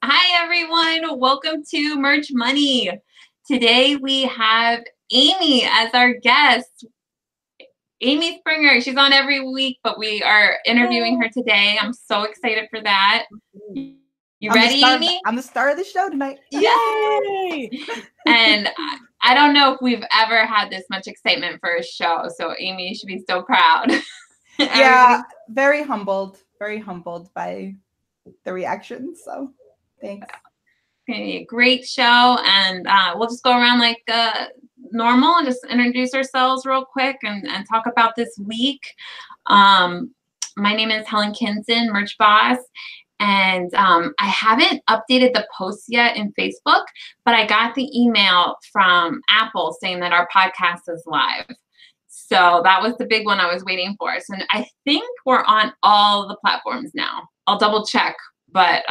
Hi, everyone. Welcome to Merch Money. Today we have Amy as our guest. Amy Springer. She's on every week, but we are interviewing her today. I'm so excited for that. You ready, Amy? I'm the star of the show tonight. Yay! And I don't know if we've ever had this much excitement for a show, so Amy, you should be so proud. Yeah, very humbled by the reactions. So thanks. Okay, great show, and we'll just go around like normal and just introduce ourselves real quick and talk about this week. My name is Helen Kinson, Merch Boss, and I haven't updated the posts yet in Facebook, but I got the email from Apple saying that our podcast is live. So that was the big one I was waiting for. So I think we're on all the platforms now. I'll double check, but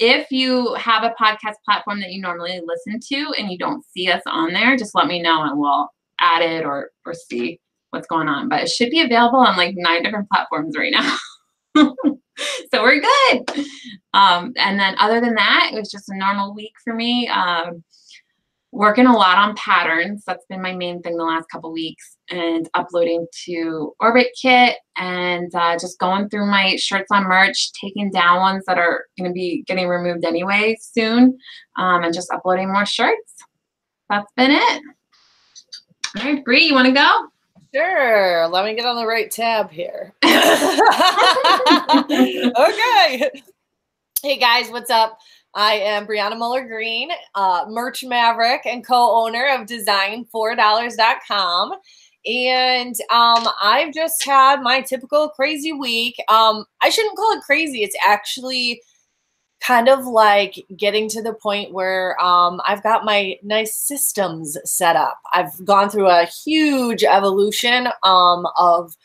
if you have a podcast platform that you normally listen to and you don't see us on there, just let me know and we'll add it or see what's going on. But it should be available on like 9 different platforms right now. So we're good. And then other than that, it was just a normal week for me. Working a lot on patterns. That's been my main thing the last couple weeks, and uploading to Orbit Kit, and just going through my shirts on merch, taking down ones that are going to be getting removed anyway soon, and just uploading more shirts. That's been it. All right, Bree, you want to go? Sure. Let me get on the right tab here. Okay. Hey guys, what's up? I am Brianna Moller Greene, merch maverick and co-owner of design4dollars.com. And I've just had my typical crazy week. I shouldn't call it crazy. It's actually kind of like getting to the point where I've got my nice systems set up. I've gone through a huge evolution of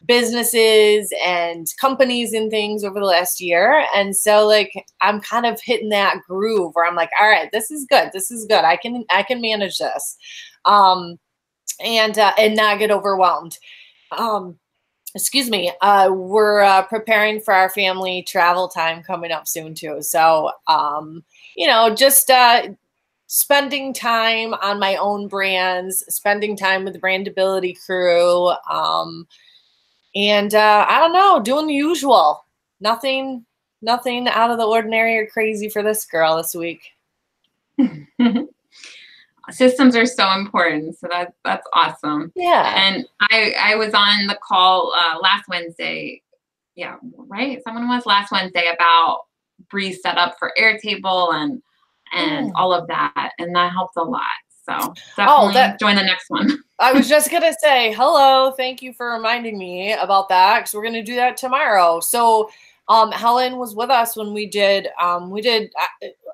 businesses and companies and things over the last year. And so like, I'm kind of hitting that groove where I'm like, all right, this is good. This is good. I can manage this. And not get overwhelmed. Excuse me. We're preparing for our family travel time coming up soon too. So, you know, just spending time on my own brands, spending time with the Brandability crew, and I don't know, doing the usual. Nothing out of the ordinary or crazy for this girl this week. Systems are so important, so that's awesome. Yeah. And I was on the call last Wednesday. Yeah, right. Someone was last Wednesday about Bree's setup for Airtable and all of that, and that helped a lot. So definitely join the next one. I was just gonna say hello. Thank you for reminding me about that, because we're gonna do that tomorrow. So Helen was with us when we did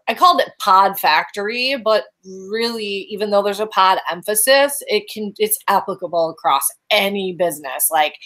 I called it Pod Factory, but really, even though there's a pod emphasis, it's applicable across any business. Like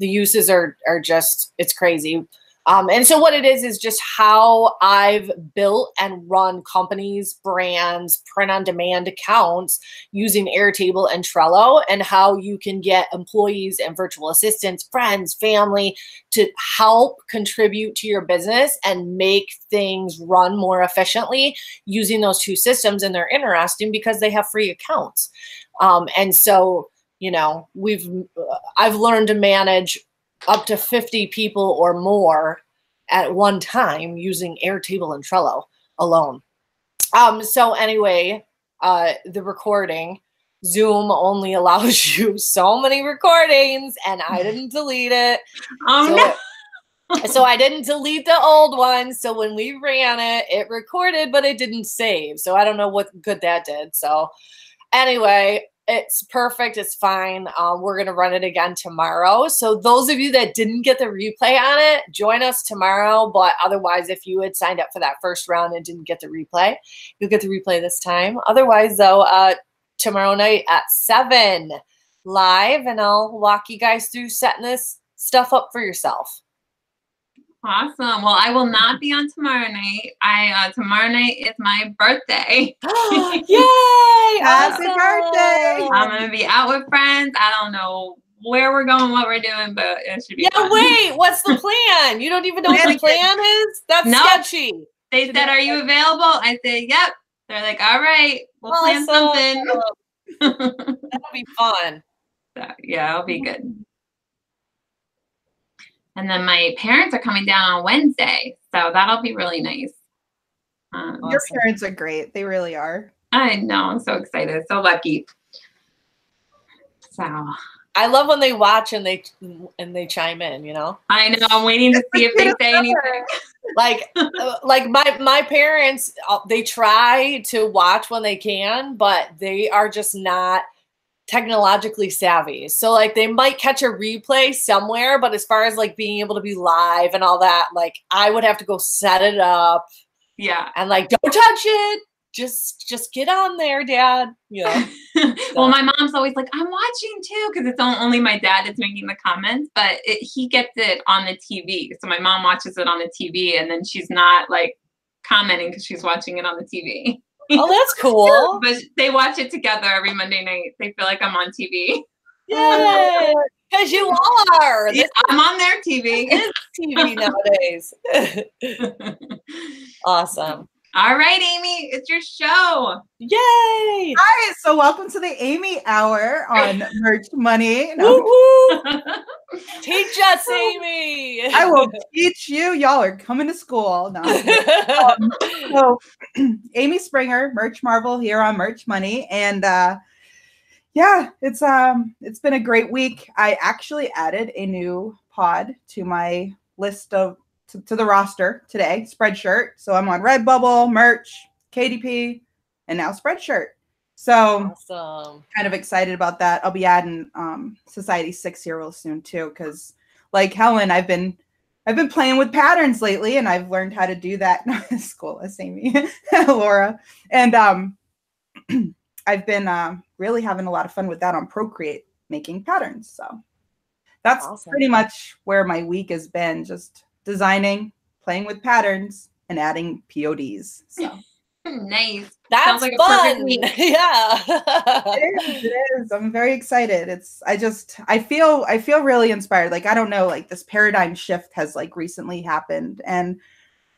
the uses are just, it's crazy. And so what it is just how I've built and run companies, brands, print-on-demand accounts using Airtable and Trello, and how you can get employees and virtual assistants, friends, family to help contribute to your business and make things run more efficiently using those 2 systems. And they're interesting because they have free accounts. And so, you know, I've learned to manage up to 50 people or more at one time using Airtable and Trello alone. So anyway, the recording, Zoom only allows you so many recordings, and I didn't delete it. So I didn't delete the old one. So when we ran it, it recorded, but it didn't save. So I don't know what good that did. So anyway, it's perfect. It's fine. We're going to run it again tomorrow. So those of you that didn't get the replay on it, join us tomorrow. But otherwise, if you had signed up for that first round and didn't get the replay, you'll get the replay this time. Otherwise, though, tomorrow night at 7 live, and I'll walk you guys through setting this stuff up for yourself. Awesome. Well, I will not be on tomorrow night. Tomorrow night is my birthday. Yay! Happy birthday! I'm going to be out with friends. I don't know where we're going, what we're doing, but it should be fun. Wait, what's the plan? You don't even know what the plan is? That's sketchy. They said, "Are you available?" I said, "Yep." They're like, "All right, we'll plan something." That'll be fun. So, yeah, it'll be good. And then my parents are coming down on Wednesday, so that'll be really nice. Your parents are great. They really are. I know. I'm so excited. So lucky. So I love when they watch and they chime in, you know? I know. I'm waiting to see if they say anything. Like my parents, they try to watch when they can, but they are just not technologically savvy. So like they might catch a replay somewhere, but as far as like being able to be live and all that, like I would have to go set it up. Yeah. And like, don't touch it. Just get on there, Dad. Yeah. Well, my mom's always like, I'm watching too, because it's only my dad that's making the comments, but he gets it on the TV. So my mom watches it on the TV, and then she's not like commenting because she's watching it on the TV. Oh, that's cool. But they watch it together every Monday night. They feel like I'm on TV. Yay! Because you are. Yeah, I'm on their TV. It's TV nowadays. Awesome. All right, Amy, it's your show. Yay! Hi, so welcome to the Amy Hour on Merch Money. Teach us, Amy. I will teach you. Y'all are coming to school. No. So, Amy Springer, Merch Marvel here on Merch Money, and yeah, it's been a great week. I actually added a new pod to my list of to the roster today, Spreadshirt. So I'm on Redbubble, Merch, KDP, and now Spreadshirt. So awesome. Kind of excited about that. I'll be adding Society 6 here real soon too, because like Helen, I've been playing with patterns lately, and I've learned how to do that in school as Amy, Laura, and I've been really having a lot of fun with that on Procreate, making patterns. So that's awesome. Pretty much where my week has been, just designing, playing with patterns, and adding PODs. So nice. That's sounds like fun. A perfect week. Yeah. It is. I'm very excited. I feel really inspired. Like, I don't know, like this paradigm shift has like recently happened. And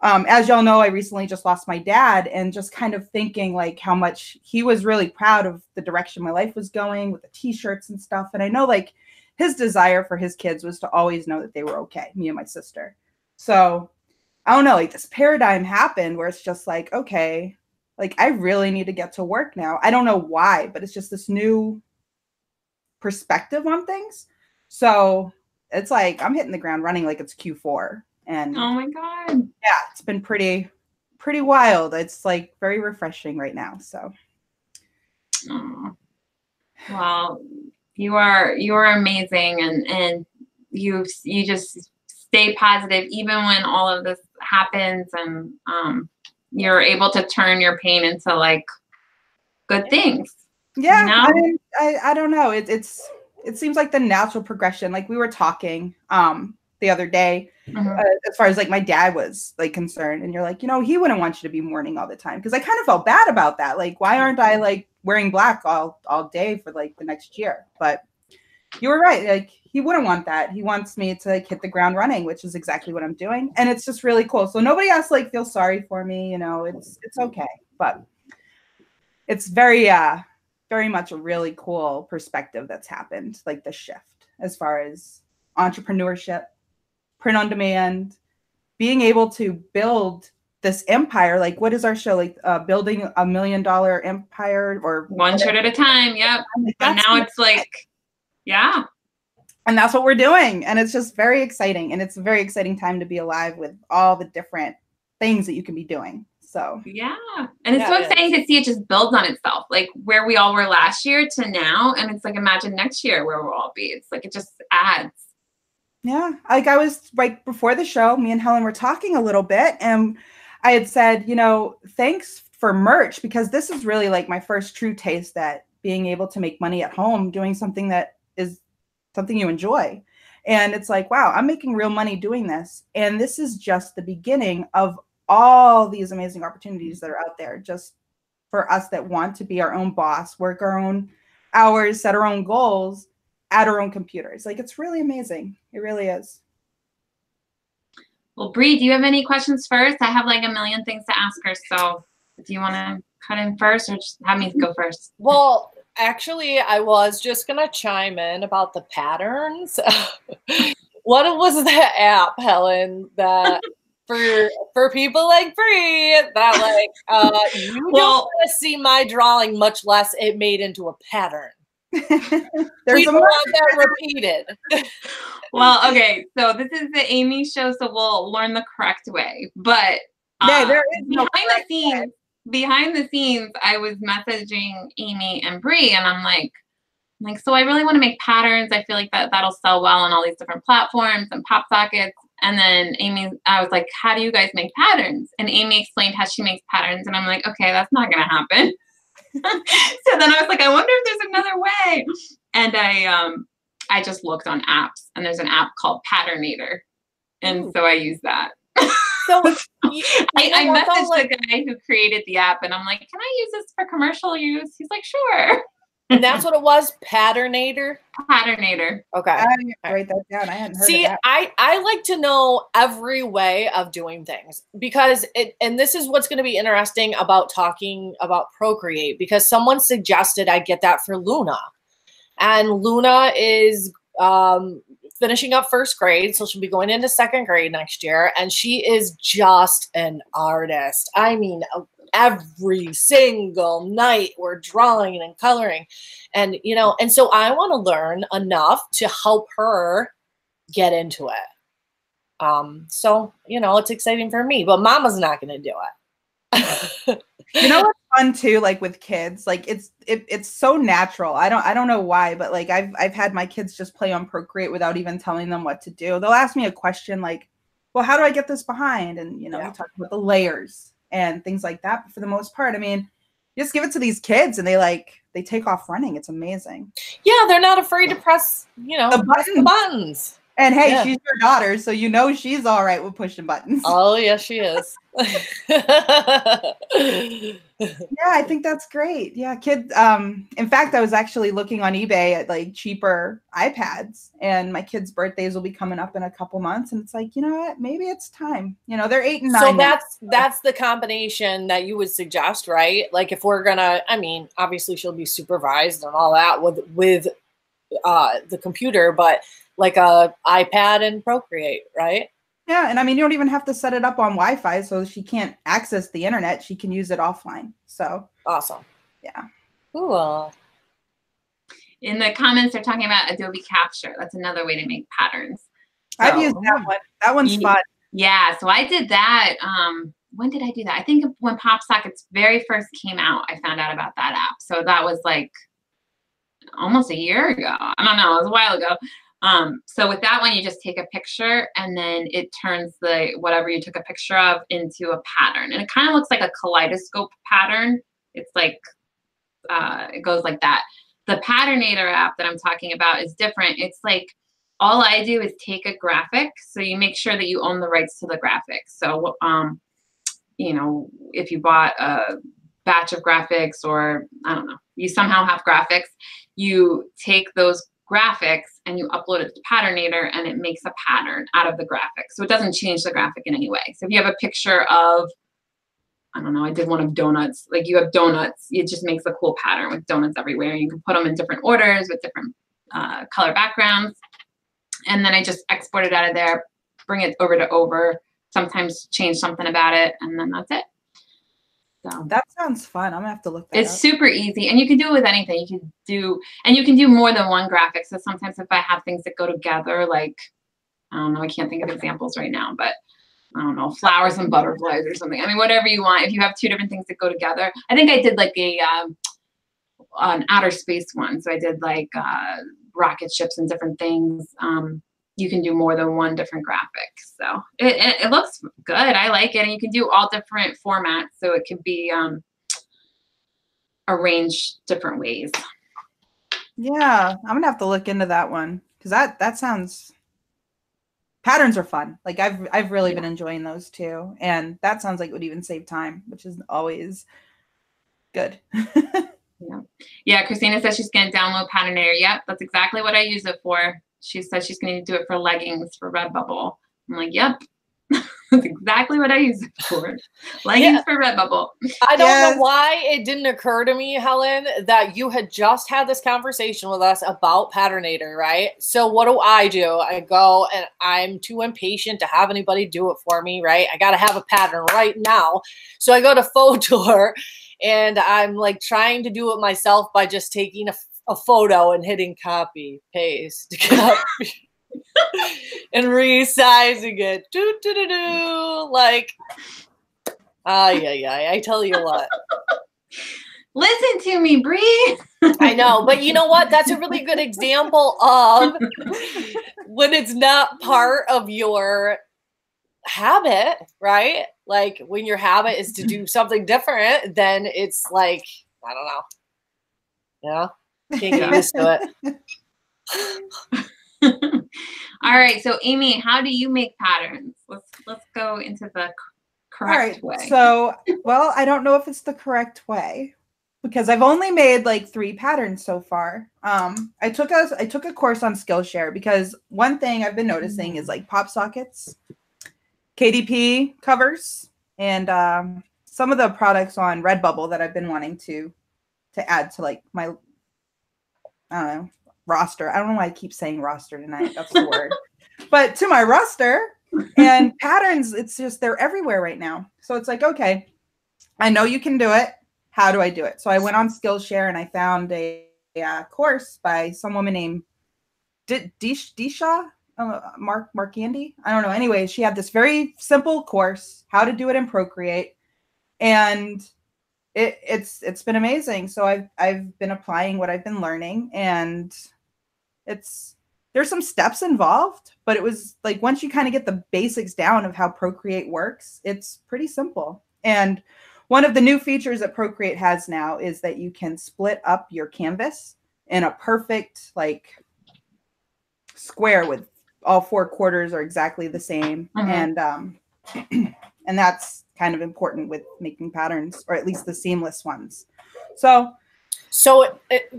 as y'all know, I recently just lost my dad, and just kind of thinking like how much he was really proud of the direction my life was going with the t-shirts and stuff. And I know like his desire for his kids was to always know that they were okay, me and my sister. So I don't know, like this paradigm happened where it's just like, okay, like I really need to get to work now. I don't know why, but it's just this new perspective on things. So it's like I'm hitting the ground running like it's Q4. And oh my God. Yeah, it's been pretty wild. It's like very refreshing right now. So well, you are amazing, and you just stay positive even when all of this happens, and you're able to turn your pain into like good things. Yeah, you know? I mean, I don't know. It seems like the natural progression. Like we were talking the other day, as far as like my dad was like concerned, and you're like, he wouldn't want you to be mourning all the time, because I kind of felt bad about that. Like, why aren't I like wearing black all day for like the next year? But you were right. Like he wouldn't want that. He wants me to like hit the ground running, which is exactly what I'm doing, and it's just really cool. So nobody has to like feel sorry for me. It's okay, but it's very much a really cool perspective that's happened, like the shift as far as entrepreneurship, print on demand, being able to build this empire. Like, what is our show? Like building $1 million empire, or one shirt at a time. Yep. But now it's like, yeah. And that's what we're doing. And it's just very exciting. And it's a very exciting time to be alive with all the different things that you can be doing. So yeah. And it's so exciting to see it just builds on itself, like where we all were last year to now. And it's like, imagine next year where we'll all be. It's like, it just adds. Yeah. Like I was like before the show, me and Helen were talking a little bit, and I had said, thanks for merch, because this is really like my first true taste that being able to make money at home, doing something that is something you enjoy. And it's like, wow, I'm making real money doing this. And this is just the beginning of all these amazing opportunities that are out there, just for us that want to be our own boss, work our own hours, set our own goals at our own computers. Like, it's really amazing. It really is. Well, Bree, do you have any questions first? I have like a million things to ask her. So do you want to cut in first or just have me go first? Well, actually, I was just going to chime in about the patterns. What was that app, Helen, that for people like Bree, that like you don't want to see my drawing, much less it made into a pattern. We don't want that repeated. Well, okay, so this is the Amy show, so we'll learn the correct way. But there is no behind the scenes, I was messaging Amy and Bree, and I'm like, so I really want to make patterns. I feel like that'll sell well on all these different platforms and PopSockets. And then I was like, how do you guys make patterns? And Amy explained how she makes patterns, and I'm like, okay, that's not gonna happen. So then I was like, I wonder if there's another way. And I just looked on apps, and there's an app called Patternator, and so I use that. So I messaged the guy who created the app, and I'm like, can I use this for commercial use? He's like, sure. And that's what it was, Patternator? Patternator. Okay. I didn't write that down. I hadn't heard of that. I like to know every way of doing things, because and this is what's going to be interesting about talking about Procreate, because someone suggested I get that for Luna. And Luna is finishing up first grade, so she'll be going into second grade next year, and she is just an artist. I mean, every single night we're drawing and coloring, and and so I want to learn enough to help her get into it. So it's exciting for me, but Mama's not going to do it. You know what's fun too, like with kids, like it's so natural. I don't know why, but like I've had my kids just play on Procreate without even telling them what to do. They'll ask me a question like, well, how do I get this behind? And we talk about the layers and things like that. But for the most part, I mean, you just give it to these kids and they take off running. It's amazing. Yeah, they're not afraid to press, the buttons. And hey, she's your daughter, so she's all right with pushing buttons. Oh, yes, she is. Yeah, I think that's great. Yeah, kids. In fact, I was actually looking on eBay at like cheaper iPads, and my kids' birthdays will be coming up in a couple months, and it's like, you know what? Maybe it's time. They're 8 and 9. So that's the combination that you would suggest, right? Like if we're gonna, I mean, obviously she'll be supervised and all that with the computer, but like a iPad and Procreate, right? Yeah, and I mean, you don't even have to set it up on Wi-Fi, so she can't access the internet. She can use it offline. So awesome. Yeah. Cool. In the comments, they're talking about Adobe Capture. That's another way to make patterns. So, I've used that one. That one's fun. Yeah, so I did that. When did I do that? I think when PopSockets very first came out, I found out about that app. So that was like almost a year ago. I don't know. It was a while ago. So with that one, you just take a picture and then it turns whatever you took a picture of into a pattern. And it kind of looks like a kaleidoscope pattern. It's like, it goes like that. The Patternator app that I'm talking about is different. It's like, all I do is take a graphic. So you make sure that you own the rights to the graphic. So, if you bought a batch of graphics, or I don't know, you somehow have graphics, you take those graphics and you upload it to Patternator, and it makes a pattern out of the graphic. So it doesn't change the graphic in any way. So if you have a picture of, I don't know, I did one of donuts, like you have donuts, it just makes a cool pattern with donuts everywhere. You can put them in different orders with different color backgrounds. And then I just export it out of there, bring it over to Over, sometimes change something about it, and then that's it. So that sounds fun. I'm gonna have to look that It's up. super easy, and you can do it with anything. You can do more than one graphic. So sometimes if I have things that go together, like, I don't know, I can't think of examples right now, but I don't know, flowers and butterflies or something. I mean, whatever you want. If you have two different things that go together, I think I did like an outer space one. So I did like rocket ships and different things. You can do more than one different graphic. So it looks good. I like it. And you can do all different formats. So it could be arranged different ways. Yeah, I'm gonna have to look into that one, because that sounds, patterns are fun. Like I've really been enjoying those too. And that sounds like it would even save time, which is always good. Yeah, Christina says she's gonna download Patternator. Yep, that's exactly what I use it for. She says she's going to do it for leggings for Redbubble. I'm like, yep. That's exactly what I use it for. Leggings for Redbubble. I don't know why it didn't occur to me, Helen, that you had just had this conversation with us about Patternator, right? So what do? I go and I'm too impatient to have anybody do it for me, right? I got to have a pattern right now. So I go to Photour and I'm like trying to do it myself by just taking a photo and hitting copy, paste, copy. And resizing it. Like, I tell you what. Listen to me, Bree. I know, but you know what? That's a really good example of when it's not part of your habit, right? Like when your habit is to do something different, then it's like, I don't know. Yeah. Can't get used to it. All right, so Amy, how do you make patterns? Let's go into the correct way. So, well, I don't know if it's the correct way because I've only made like 3 patterns so far. I took a course on Skillshare because one thing I've been noticing is like PopSockets, KDP covers, and some of the products on Redbubble that I've been wanting to add to like my, I don't know, roster. I don't know why I keep saying roster tonight. That's the word. But to my roster and patterns, it's just, they're everywhere right now. So it's like, okay, I know you can do it. How do I do it? So I went on Skillshare and I found a course by some woman named Disha Markandy. I don't know. Anyway, she had this very simple course, how to do it in Procreate. And it's been amazing. So I've been applying what I've been learning, and there's some steps involved, but it was like once you kind of get the basics down of how Procreate works, it's pretty simple. And one of the new features that Procreate has now is that you can split up your canvas in a perfect like square with all 4 quarters are exactly the same. And that's kind of important with making patterns, or at least the seamless ones. So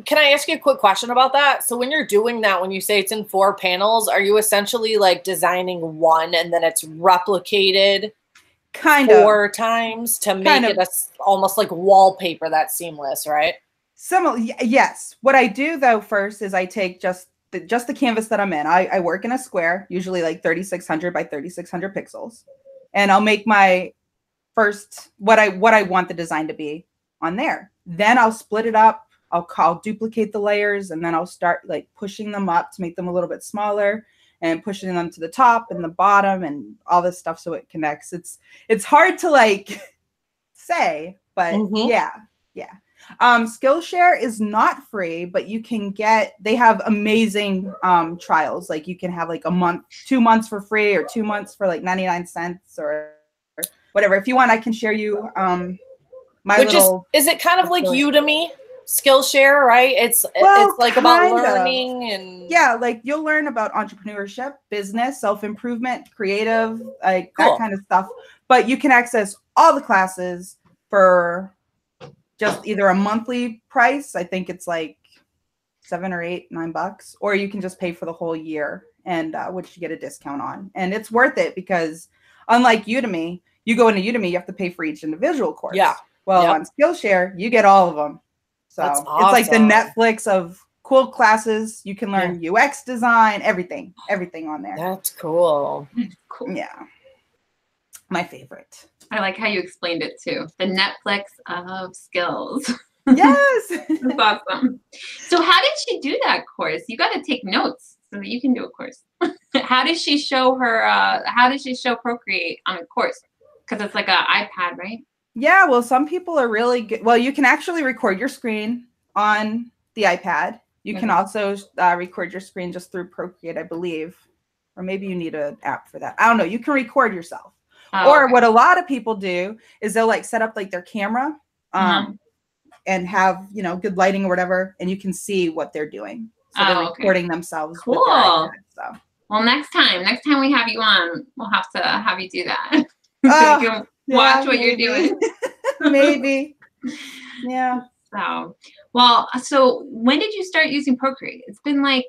can I ask you a quick question about that? So when you're doing that, when you say it's in 4 panels, are you essentially like designing one and then it's replicated kind of 4 times to make it almost like wallpaper that's seamless, right? Similar, yes. What I do though first is I take just the canvas that I'm in. I work in a square, usually like 3600 by 3600 pixels, and I'll make my first what I want the design to be on there. Then I'll split it up. I'll duplicate the layers, and then I'll start like pushing them up to make them a little bit smaller and pushing them to the top and the bottom and all this stuff so it connects. It's hard to like say, but yeah. Skillshare is not free, but you can they have amazing trials. Like you can have like a month, 2 months for free, or 2 months for like 99 cents or whatever. If you want, I can share you is it kind of like Udemy, Skillshare, right? It's like about learning and like you'll learn about entrepreneurship, business, self-improvement, creative, like that kind of stuff. But you can access all the classes for just either a monthly price. I think it's like $7 or $8, $9, or you can just pay for the whole year, and which you get a discount on. And it's worth it because unlike Udemy, you go into Udemy, you have to pay for each individual course. Yeah. Well, on Skillshare, you get all of them. So it's like the Netflix of cool classes. You can learn UX design, everything on there. That's cool. Cool. Yeah. My favorite. I like how you explained it too. The Netflix of skills. Yes. That's awesome. So how did she do that course? You got to take notes so that you can do a course. How did she show Procreate on a course? Because it's like an iPad, right? Yeah, well, some people are really good. Well, you can actually record your screen on the iPad. You can also record your screen just through Procreate, I believe. Or maybe you need an app for that. I don't know. You can record yourself. What a lot of people do is they'll like set up like their camera and have, good lighting or whatever, and you can see what they're doing. So they're recording themselves. Cool. With their iPad, so. Well, next time we have you on, we'll have to have you do that. So you can watch what you're doing. Maybe. Yeah. So when did you start using Procreate? It's been like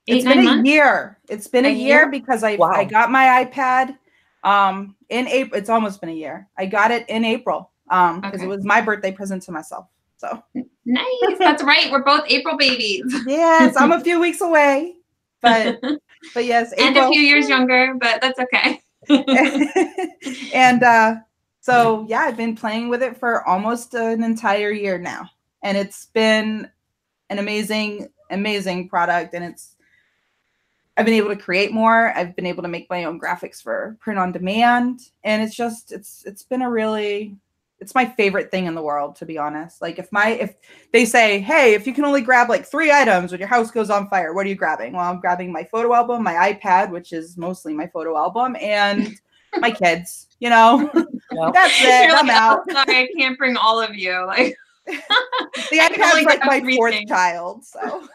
8-9 months? A year. It's been a year because I got my iPad. In April, it's almost been a year. I got it in April because it was my birthday present to myself. So nice. That's right. We're both April babies. Yes, I'm a few weeks away, but yes, April. And a few years younger, but that's okay. And so yeah, I've been playing with it for almost an entire year now, and it's been an amazing product. And I've been able to create more. I've been able to make my own graphics for print on demand, and it's been it's my favorite thing in the world, to be honest. Like if they say, hey, if you can only grab like 3 items when your house goes on fire, what are you grabbing? Well, I'm grabbing my photo album, my iPad, which is mostly my photo album, and my kids, you know. Nope. That's it. You're I'm like, out. Oh, sorry, I can't bring all of you. Like the iPad's like my 4th child, so.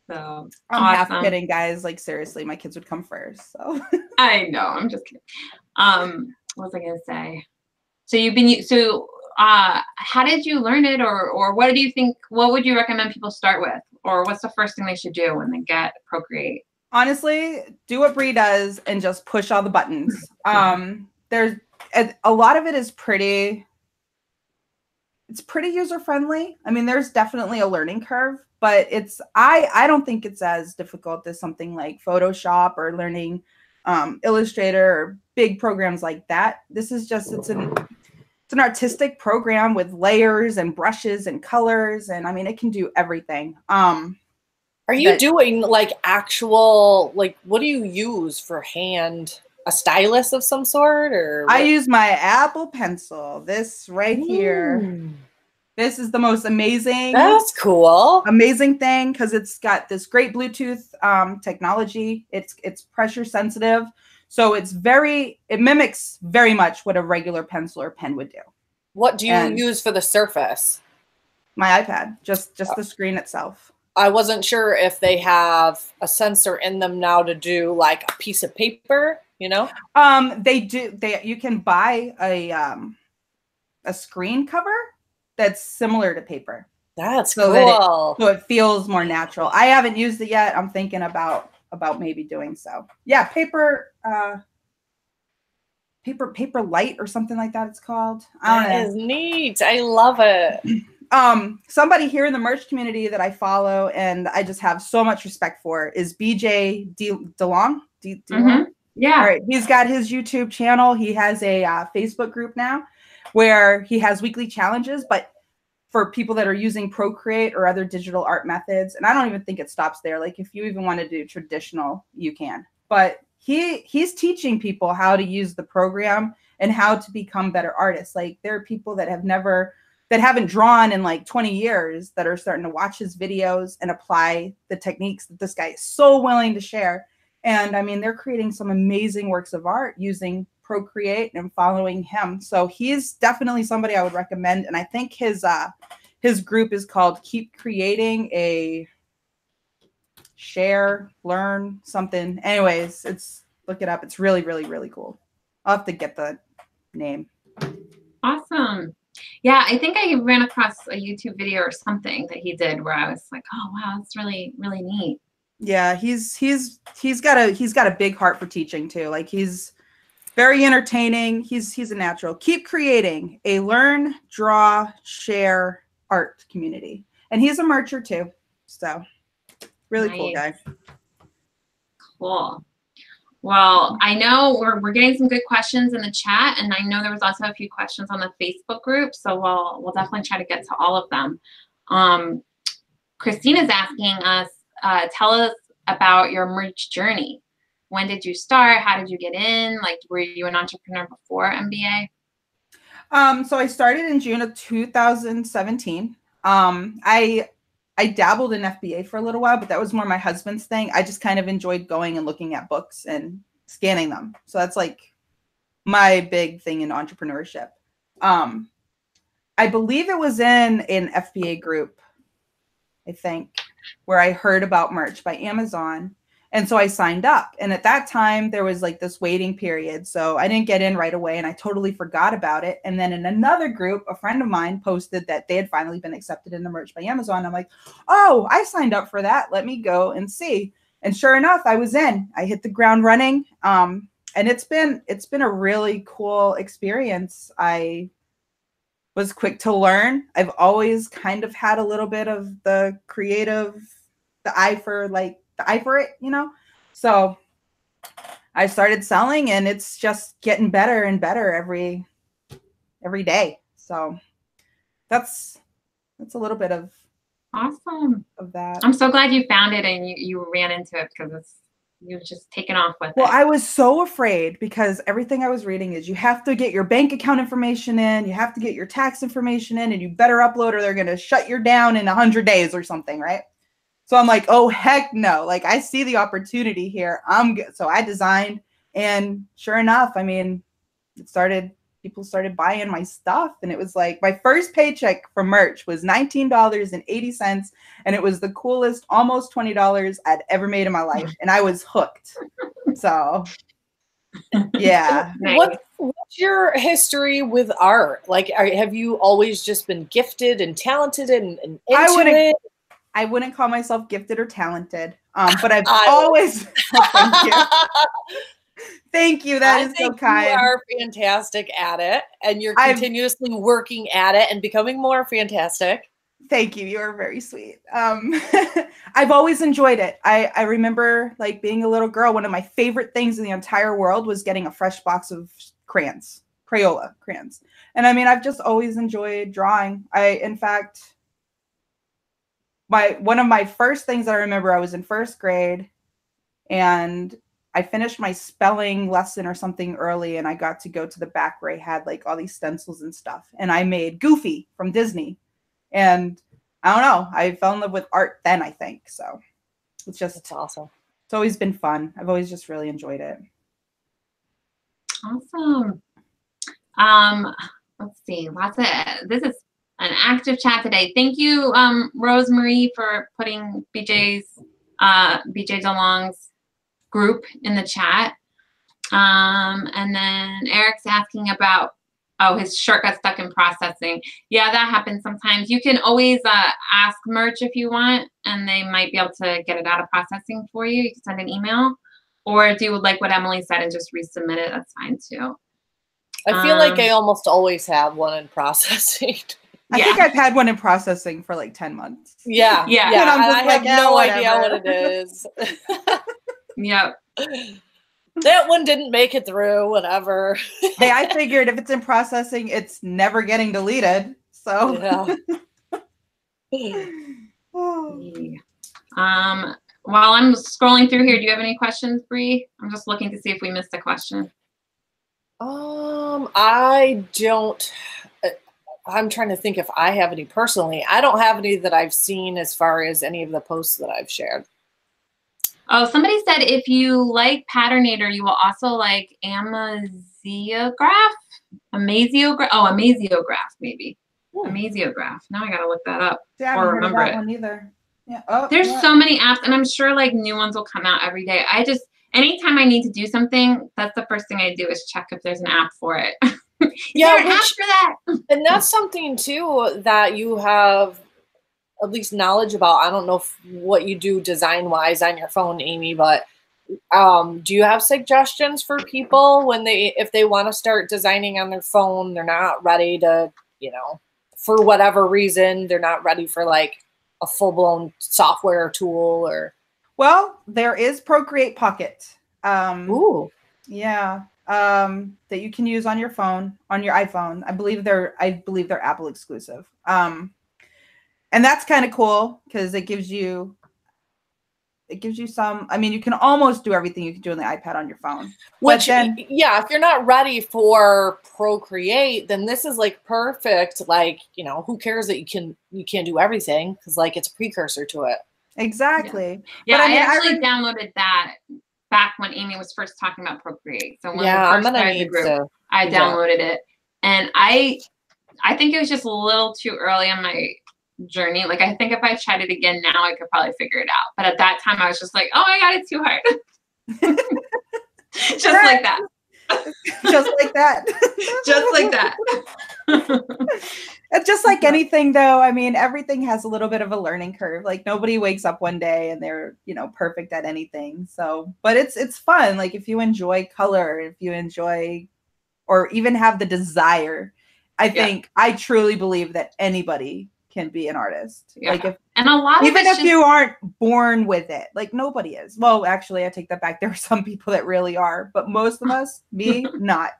So I'm half kidding, guys. Like seriously, my kids would come first. So I know. I'm just kidding. What was I gonna say? So how did you learn it, or what do you think? What would you recommend people start with, or what's the first thing they should do when they get Procreate? Honestly, do what Brie does and just push all the buttons. There's a lot of it is pretty user friendly. I mean, there's definitely a learning curve, but I don't think it's as difficult as something like Photoshop or learning Illustrator or big programs like that. This is just it's an artistic program with layers and brushes and colors, and I mean, it can do everything. Are you doing like actual, like, what do you use for hand? A stylus of some sort, or what? I use my Apple Pencil. This right here. This is the most amazing. That's cool. Amazing thing because it's got this great Bluetooth technology. It's pressure sensitive, so it mimics very much what a regular pencil or pen would do. What do you use for the surface? My iPad, just the screen itself. I wasn't sure if they have a sensor in them now to do like a piece of paper, you know? They do. You can buy a screen cover that's similar to paper. That's cool. So it feels more natural. I haven't used it yet. I'm thinking about maybe doing so. Yeah, paper light or something like that it's called. That is neat. I love it. Somebody here in the merch community that I follow and I just have so much respect for is BJ DeLong. Yeah. All right. He's got his YouTube channel. He has a Facebook group now where he has weekly challenges, but for people that are using Procreate or other digital art methods. And I don't even think it stops there. Like if you even want to do traditional, you can. But he's teaching people how to use the program and how to become better artists. Like there are people that haven't drawn in like 20 years that are starting to watch his videos and apply the techniques that this guy is so willing to share. And I mean, they're creating some amazing works of art using Procreate and following him. So he's definitely somebody I would recommend. And I think his group is called Keep Creating a Share, Learn something. Anyways, look it up. It's really, really, really cool. I'll have to get the name. Awesome. Yeah, I think I ran across a YouTube video or something that he did where I was like, oh wow, that's really, really neat. Yeah, he's got a big heart for teaching too. Like he's very entertaining. He's a natural. Keep creating a learn, draw, share art community. And he's a mercher too. So really cool guy. Cool. Well, I know we're getting some good questions in the chat, and I know there was also a few questions on the Facebook group, so we'll definitely try to get to all of them. Christina's asking us, tell us about your merch journey. When did you start? How did you get in? Like, were you an entrepreneur before MBA? So I started in June of 2017. I dabbled in FBA for a little while, but that was more my husband's thing. I just kind of enjoyed going and looking at books and scanning them. So that's like my big thing in entrepreneurship. I believe it was in an FBA group, I think, where I heard about merch by Amazon. And so I signed up. And at that time, there was like this waiting period. So I didn't get in right away and I totally forgot about it. And then in another group, a friend of mine posted that they had finally been accepted in the merch by Amazon. I'm like, oh, I signed up for that. Let me go and see. And sure enough, I was in. I hit the ground running. And it's been a really cool experience. I was quick to learn. I've always kind of had a little bit of the creative, the eye for it, you know? So I started selling, and it's just getting better and better every day. So that's a little bit of awesome of that. I'm so glad you found it and you ran into it, because you've just taken off with Well, it. I was so afraid, because everything I was reading is you have to get your bank account information in, you have to get your tax information in, and you better upload or they're going to shut you down in 100 days or something, right? So I'm like, oh, heck no. Like, I see the opportunity here. I'm good. So I designed, and sure enough, I mean, people started buying my stuff, and it was like my first paycheck for merch was $19.80, and it was the coolest, almost $20 I'd ever made in my life, and I was hooked. So yeah. Nice. What's your history with art? Like, have you always just been gifted and talented and into it? I wouldn't call myself gifted or talented, but I've always thank you. Thank you. That is so kind. You are fantastic at it, and you're continuously working at it and becoming more fantastic. Thank you. You are very sweet. I've always enjoyed it. I remember, like, being a little girl, one of my favorite things in the entire world was getting a fresh box of crayons, Crayola crayons. And I mean, I've just always enjoyed drawing. In fact, one of my first things that I remember, I was in first grade, and I finished my spelling lesson or something early, and I got to go to the back where I had like all these stencils and stuff. And I made Goofy from Disney. And I don't know, I fell in love with art then, I think. So it's awesome. It's always been fun. I've always just really enjoyed it. Awesome. Let's see. This is an active chat today. Thank you, Rosemary, for putting BJ DeLong's group in the chat. And then Eric's asking about, his shirt got stuck in processing. Yeah, that happens sometimes. You can always ask merch if you want, and they might be able to get it out of processing for you. You can send an email, or do like what Emily said and just resubmit it. That's fine too. I feel like I almost always have one in processing. I think I've had one in processing for like 10 months. Yeah. And I'm just I have no idea what it is. Yep. That one didn't make it through, whatever. Hey, I figured if it's in processing, it's never getting deleted. So yeah. While I'm scrolling through here, do you have any questions, Bree? I'm just looking to see if we missed a question. I don't. I'm trying to think if I have any personally. I don't have any that I've seen as far as any of the posts that I've shared. Oh, somebody said if you like Patternator, you will also like Amaziograph, maybe. Ooh. Amaziograph. Now I gotta look that up or remember it. One either. Yeah. There's so many apps, and I'm sure like new ones will come out every day. Anytime I need to do something, that's the first thing I do is check if there's an app for it. Yeah, an app for that. And that's something too that you have at least knowledge about. I don't know what you do design wise on your phone, Amy, but do you have suggestions for people if they want to start designing on their phone, they're not ready to, for whatever reason, they're not ready for like a full-blown software tool or? Well, there is Procreate Pocket. Ooh. Yeah. That you can use on your phone, on your iPhone. I believe they're Apple exclusive. And that's kind of cool because it gives you some, I mean, you can almost do everything you can do on the iPad on your phone. Which, yeah, if you're not ready for Procreate, then this is like perfect. Like, who cares that you can't do everything because like it's a precursor to it. Exactly. Yeah, but I actually downloaded that back when Amy was first talking about Procreate. So when we first started the group, I downloaded it. And I think it was just a little too early on my journey. Like, I think if I tried it again now, I could probably figure it out. But at that time, I was just like, oh my God, it's too hard. Just like that. Just like that. Just like that. It's just like anything, though. I mean, everything has a little bit of a learning curve. Like nobody wakes up one day and they're, perfect at anything. So, but it's fun. Like if you enjoy color, if you enjoy, or even have the desire, I truly believe that anybody can be an artist. Yeah. Like and a lot even of if you aren't born with it, like nobody is. Well, actually, I take that back. There are some people that really are, but most of us, me, not.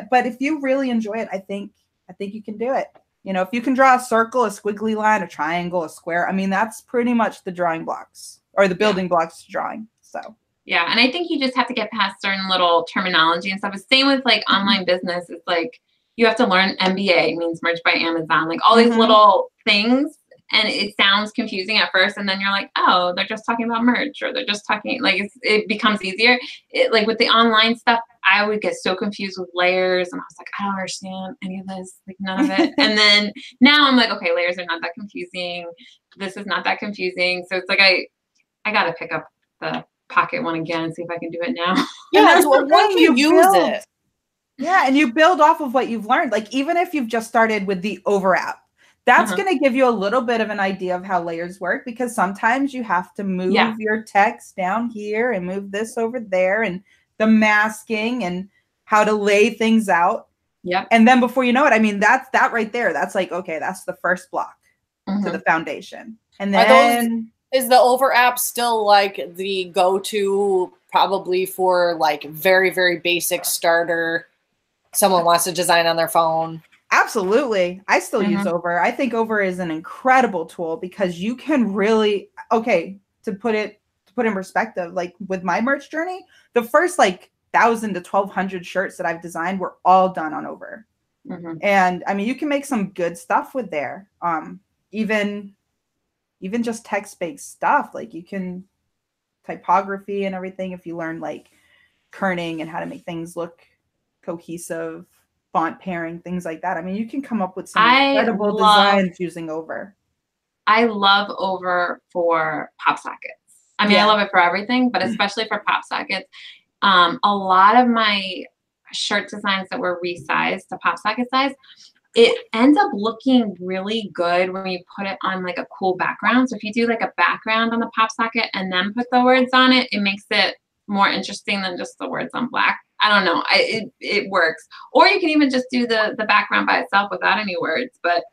But if you really enjoy it, I think you can do it. If you can draw a circle, a squiggly line, a triangle, a square, I mean, that's pretty much the drawing blocks or the building blocks to drawing. So. Yeah. And I think you just have to get past certain little terminology and stuff. The same with like online business. It's like you have to learn MBA, means merch by Amazon, like all these little things. And it sounds confusing at first. And then you're like, oh, they're just talking about merch, or they're just talking, like it becomes easier. Like with the online stuff, I would get so confused with layers. And I was like, I don't understand any of this, like none of it. And then now I'm like, okay, layers are not that confusing. This is not that confusing. So it's like, I got to pick up the Pocket one again and see if I can do it now. Yeah, so once you use it. Yeah, and you build off of what you've learned. Like even if you've just started with the Over app, that's going to give you a little bit of an idea of how layers work, because sometimes you have to move your text down here and move this over there, and the masking and how to lay things out. Yeah. And then before you know it, I mean, that's that right there. That's like, okay, that's the first block to the foundation. And then is the Over app still like the go-to probably for like very, very basic starter? Someone wants to design on their phone. Absolutely. I still use Over. I think Over is an incredible tool because you can really, to put it in perspective, like with my merch journey, the first like 1,000 to 1,200 shirts that I've designed were all done on Over. And I mean, you can make some good stuff with there. Even just text-based stuff, like you can typography and everything. If you learn like kerning and how to make things look cohesive, font pairing, things like that. I mean, you can come up with some incredible designs using Over. I love Over for PopSockets. I mean, I love it for everything, but especially for PopSockets. A lot of my shirt designs that were resized to PopSocket size, it ends up looking really good when you put it on like a cool background. So if you do like a background on the PopSocket and then put the words on it, it makes it more interesting than just the words on black. I don't know. It works. Or you can even just do the background by itself without any words. But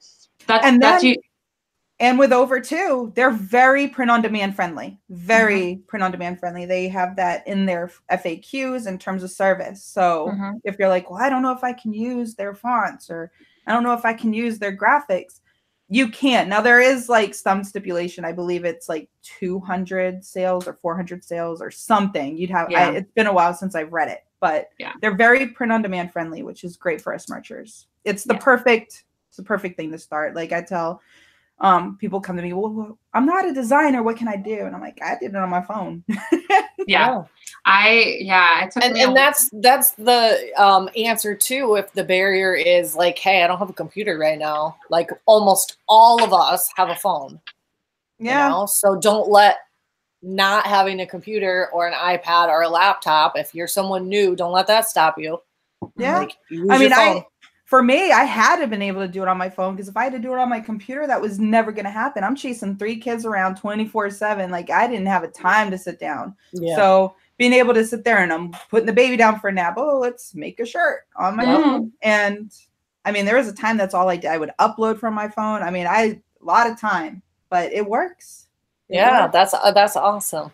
and with Over too, they're very print on demand friendly. Very print on demand friendly. They have that in their FAQs in terms of service. So if you're like, well, I don't know if I can use their fonts, or I don't know if I can use their graphics, you can. Now there is like some stipulation. I believe it's like 200 sales or 400 sales or something. You'd have. It's been a while since I've read it, but they're very print on demand friendly, which is great for us merchers. It's the perfect thing to start. Like I tell people come to me, well, I'm not a designer. What can I do? And I'm like, I did it on my phone. It took me and that's the answer too. If the barrier is like, hey, I don't have a computer right now. Like almost all of us have a phone. Yeah. You know? So don't let not having a computer or an iPad or a laptop, if you're someone new, don't let that stop you. Yeah. Like, I mean, for me, I had to have been able to do it on my phone, because if I had to do it on my computer, that was never going to happen. I'm chasing 3 kids around 24/7. Like I didn't have a time to sit down. Yeah. So being able to sit there and I'm putting the baby down for a nap. Oh, let's make a shirt on my phone. And I mean, there was a time that's all I did. I would upload from my phone. I mean, a lot of time, but it works. It works. That's awesome.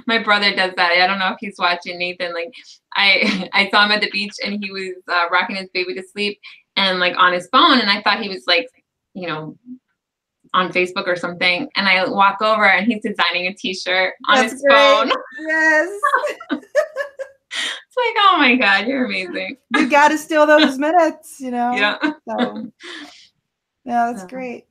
My brother does that. I don't know if he's watching, Nathan. Like I saw him at the beach and he was rocking his baby to sleep and like on his phone. And I thought he was like, you know, on Facebook or something. And I walk over and he's designing a t-shirt on his phone. Yes. It's like, oh my God, you're amazing. You got to steal those minutes, you know? Yeah. So, yeah, that's great.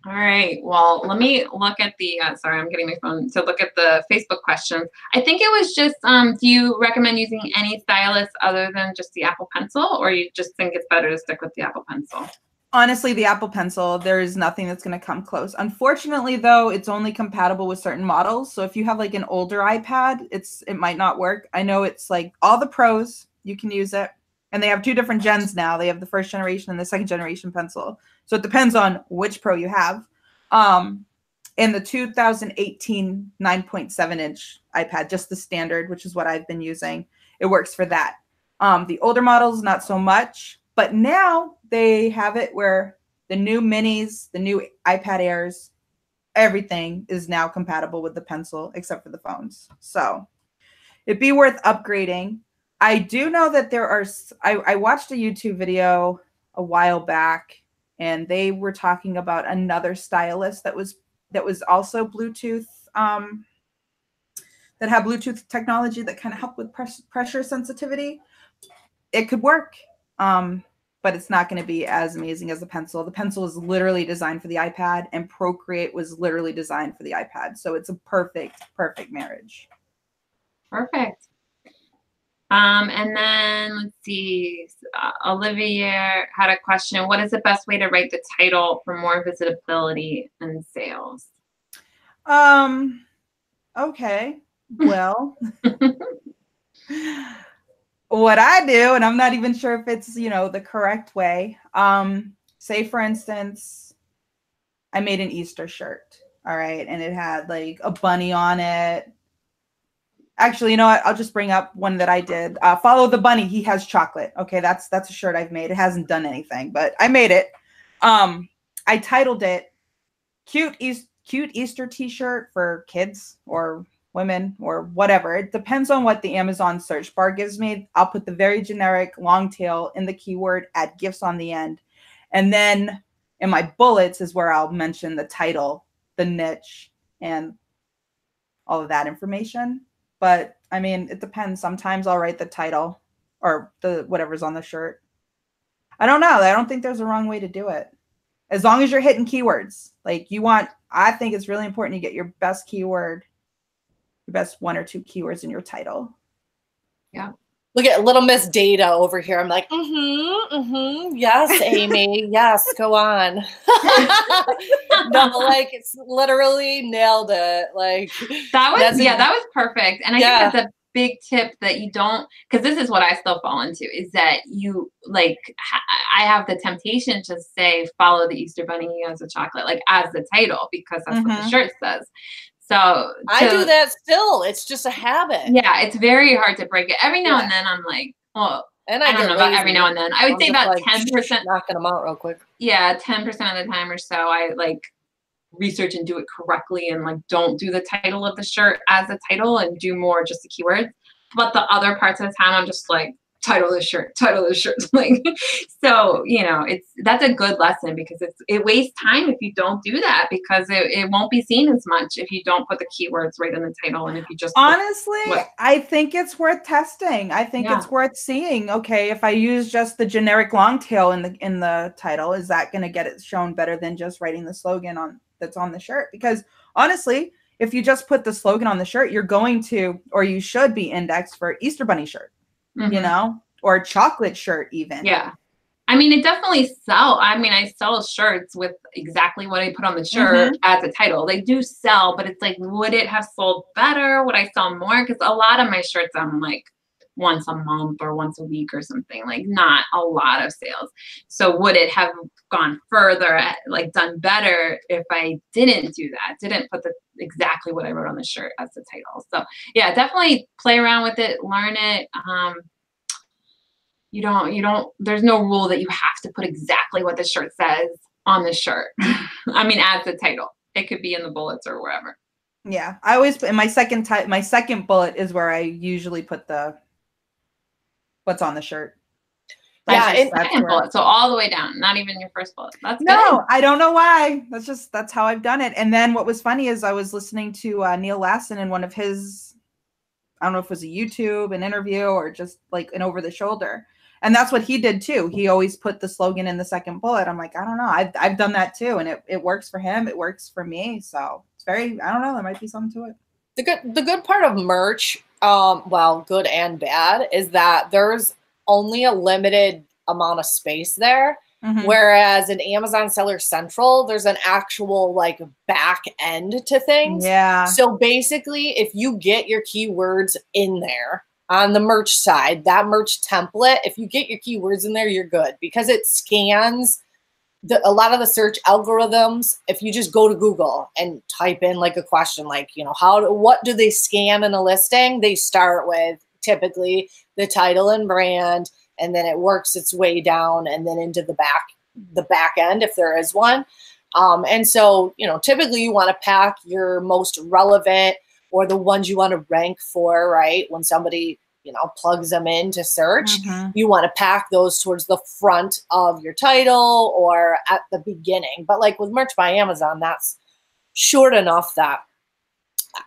All right. Well, let me look at the, sorry, I'm getting my phone to look at the Facebook questions. I think it was just, do you recommend using any stylus other than just the Apple Pencil, or you just think it's better to stick with the Apple Pencil? Honestly, the Apple Pencil, there's nothing that's going to come close. Unfortunately, though, it's only compatible with certain models. So if you have like an older iPad, it might not work. I know it's like all the pros, you can use it. And they have 2 different gens now. They have the 1st generation and the 2nd generation pencil. So it depends on which Pro you have. In the 2018 9.7-inch iPad, just the standard, which is what I've been using, it works for that. The older models, not so much. But now they have it where the new minis, the new iPad Airs, everything is now compatible with the pencil except for the phones. So it'd be worth upgrading. I do know that there are, I watched a YouTube video a while back, and they were talking about another stylus that was also Bluetooth, that had Bluetooth technology that kind of helped with pressure sensitivity. It could work, but it's not going to be as amazing as the pencil. The pencil is literally designed for the iPad, and Procreate was literally designed for the iPad. So it's a perfect marriage. Perfect. And then let's see, Olivia had a question. What is the best way to write the title for more visibility and sales? Okay. Well, what I do, and I'm not even sure if it's, the correct way. Say for instance, I made an Easter shirt. All right. And it had like a bunny on it. Actually, you know what? I'll just bring up one that I did. Follow the bunny. He has chocolate. Okay, that's a shirt I've made. It hasn't done anything, but I made it. I titled it "Cute Easter T-shirt for kids or women or whatever." It depends on what the Amazon search bar gives me. I'll put the very generic long tail in the keyword, add gifts on the end, and then in my bullets is where I'll mention the title, the niche, and all of that information. But I mean, it depends. Sometimes I'll write the title or the whatever's on the shirt. I don't know. I don't think there's a wrong way to do it. As long as you're hitting keywords, like I think it's really important you get your best keyword, your best 1 or 2 keywords in your title. Yeah. Look at little Miss Data over here. I'm like, yes, Amy, yes, go on. No, like it's literally nailed it. Like that was perfect. And I think that's a big tip that you don't, because this is what I still fall into, is that you I have the temptation to say follow the Easter Bunny as a chocolate, like as the title, because that's what the shirt says. So I do that still. It's just a habit. Yeah, it's very hard to break it. Every now and then I'm like, well, and I don't know about every now and then. I would say about 10%. Knocking them out real quick. Yeah, 10% of the time or so, I research and do it correctly and don't do the title of the shirt as a title and do more just the keywords. But the other parts of the time, I'm just like, title this shirt. So, that's a good lesson, because it wastes time if you don't do that, because it won't be seen as much if you don't put the keywords right in the title. And if you just honestly, I think it's worth testing. I think it's worth seeing. Okay, if I use just the generic long tail in the title, is that going to get it shown better than just writing the slogan that's on the shirt? Because honestly, if you just put the slogan on the shirt, you're going to, or you should be indexed for Easter Bunny shirt. Or chocolate shirt even. Yeah. I mean, it definitely sells. I mean, I sell shirts with exactly what I put on the shirt as a title. They do sell, but it's like, would it have sold better? Would I sell more? Because a lot of my shirts, I'm like once a month or once a week or something, not a lot of sales. So would it have gone further, done better if I didn't do that, didn't put exactly what I wrote on the shirt as the title? So yeah, definitely play around with it, learn it. You don't, there's no rule that you have to put exactly what the shirt says on the shirt. I mean, as the title, it could be in the bullets or wherever. Yeah. I always, in my second bullet is where I usually put what's on the shirt. Yeah, second bullet. So all the way down, not even your first bullet. That's good. No, I don't know why. That's how I've done it. And then what was funny is I was listening to Neil Lasson in one of his, I don't know if it was a YouTube, an interview, or just an over the shoulder. And that's what he did too. He always put the slogan in the second bullet. I'm like, I don't know. I've done that too. And it works for him. It works for me. So it's very, I don't know. There might be something to it. The good part of merch, well, good and bad, is that there's only a limited amount of space there. Whereas in Amazon Seller Central, there's an actual back end to things. Yeah. So basically, if you get your keywords in there, on the merch side, that merch template, if you get your keywords in there, you're good, because it scans a lot of the search algorithms. If you just go to Google and type in like a question, like, you know, what do they scan in a listing? They start with typically the title and brand, and then it works its way down and then into the back end, if there is one. And so, you know, typically you want to pack your most relevant or the ones you want to rank for, right? When somebody, you know, plugs them in to search, you want to pack those towards the front of your title or at the beginning. But like with Merch by Amazon, that's short enough that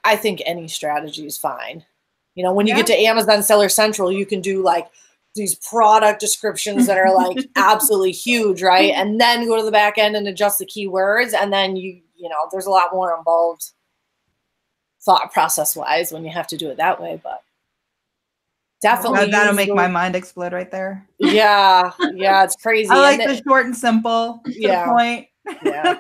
I think any strategy is fine. You know, when you get to Amazon Seller Central, you can do like these product descriptions that are like absolutely huge, right? And then go to the back end and adjust the keywords. And then you know, there's a lot more involved thought process wise when you have to do it that way, but definitely that'll make my mind explode right there. Yeah, it's crazy. I like the short and simple to the point. Yeah.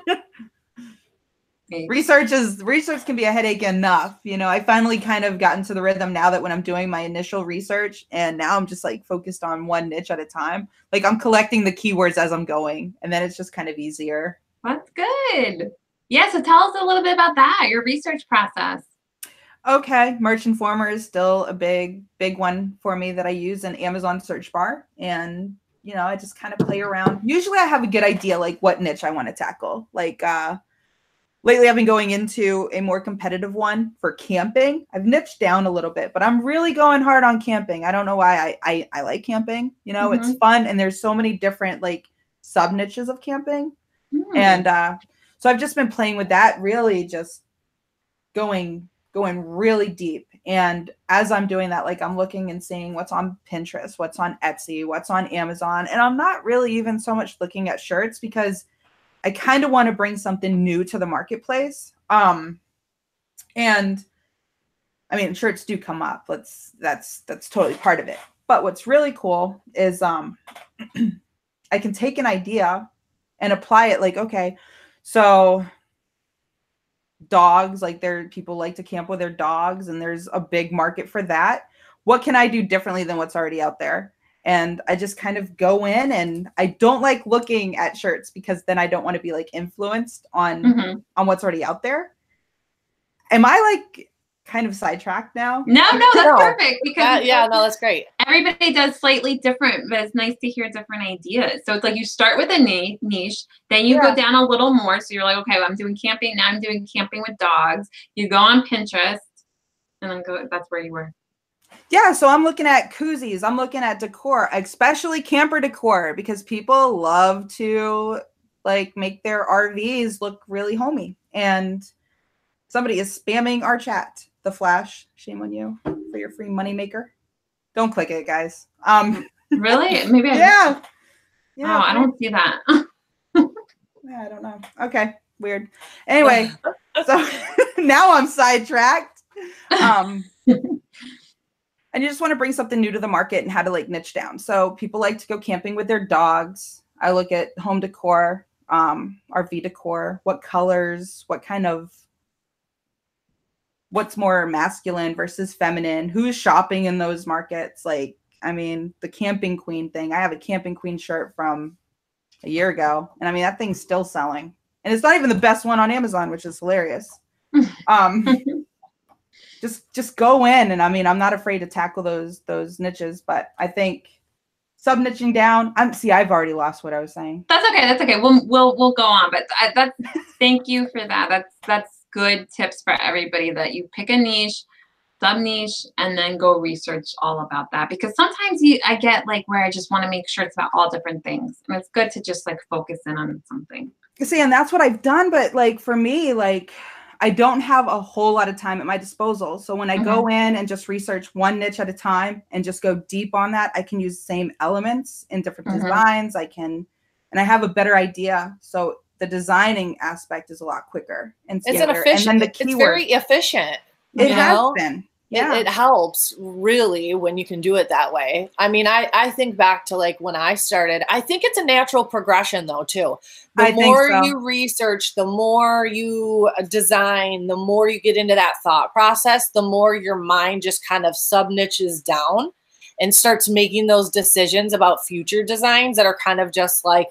Research can be a headache enough. You know, I finally kind of gotten to the rhythm now that when I'm doing my initial research, and now I'm just like focused on one niche at a time. Like I'm collecting the keywords as I'm going, and then it's just kind of easier. That's good. Yeah, so tell us a little bit about that, your research process. Okay, Merch Informer is still a big one for me that I use in Amazon search bar. And, you know, I just kind of play around. Usually I have a good idea, like what niche I want to tackle. Like lately I've been going into a more competitive one for camping. I've niched down a little bit, but I'm really going hard on camping. I don't know why. I like camping. You know, it's fun. And there's so many different like sub niches of camping. And so I've just been playing with that, really just going really deep. And as I'm doing that, like I'm looking and seeing what's on Pinterest, what's on Etsy, what's on Amazon. And I'm not really even so much looking at shirts because I kind of want to bring something new to the marketplace. And I mean, shirts do come up. That's totally part of it. But what's really cool is I can take an idea and apply it. Like, okay, so dogs, like people like to camp with their dogs, and there's a big market for that. What can I do differently than what's already out there? And I just kind of go in, and I don't like looking at shirts because then I don't want to be like influenced on what's already out there. Am I like kind of sidetracked now? No, that's perfect, because no, that's great. Everybody does slightly different, but it's nice to hear different ideas. So it's like you start with a niche, then you go down a little more. So you're like, okay, well, I'm doing camping. Now I'm doing camping with dogs. You go on Pinterest and then that's where you were. Yeah, so I'm looking at koozies. I'm looking at decor, especially camper decor, because people love to like make their RVs look really homey. And somebody is spamming our chat. The Flash, shame on you for your free moneymaker. Don't click it, guys. Really? Maybe yeah. Oh, I don't see that. Yeah, I don't know. Okay, weird. Anyway, so now I'm sidetracked. And you just want to bring something new to the market and how to like niche down. So people like to go camping with their dogs. I look at home decor, RV decor, what colors, what's more masculine versus feminine, who's shopping in those markets. Like, I mean, the camping queen thing. I have a camping queen shirt from a year ago, and I mean, that thing's still selling. And it's not even the best one on Amazon, which is hilarious. Just go in, and I mean, I'm not afraid to tackle those niches, but I think sub-niching down. I've already lost what I was saying. That's okay. We'll go on, but thank you for that. That's good tips for everybody, that you pick a niche, sub-niche, and then go research all about that. Because sometimes I get like where I just want to make sure it's about all different things. And it's good to just like focus in on something. See, and that's what I've done. But like for me, like I don't have a whole lot of time at my disposal. So when I go in and just research one niche at a time and just go deep on that, I can use the same elements in different designs. And I have a better idea. So the designing aspect is a lot quicker and it's an efficient. And then the keyword, it's very efficient. It has been. It helps really when you can do it that way. I mean, I think back to like when I started, I think it's a natural progression though, too. The more you research, the more you design, the more you get into that thought process, the more your mind just kind of subniches down and starts making those decisions about future designs that are kind of just like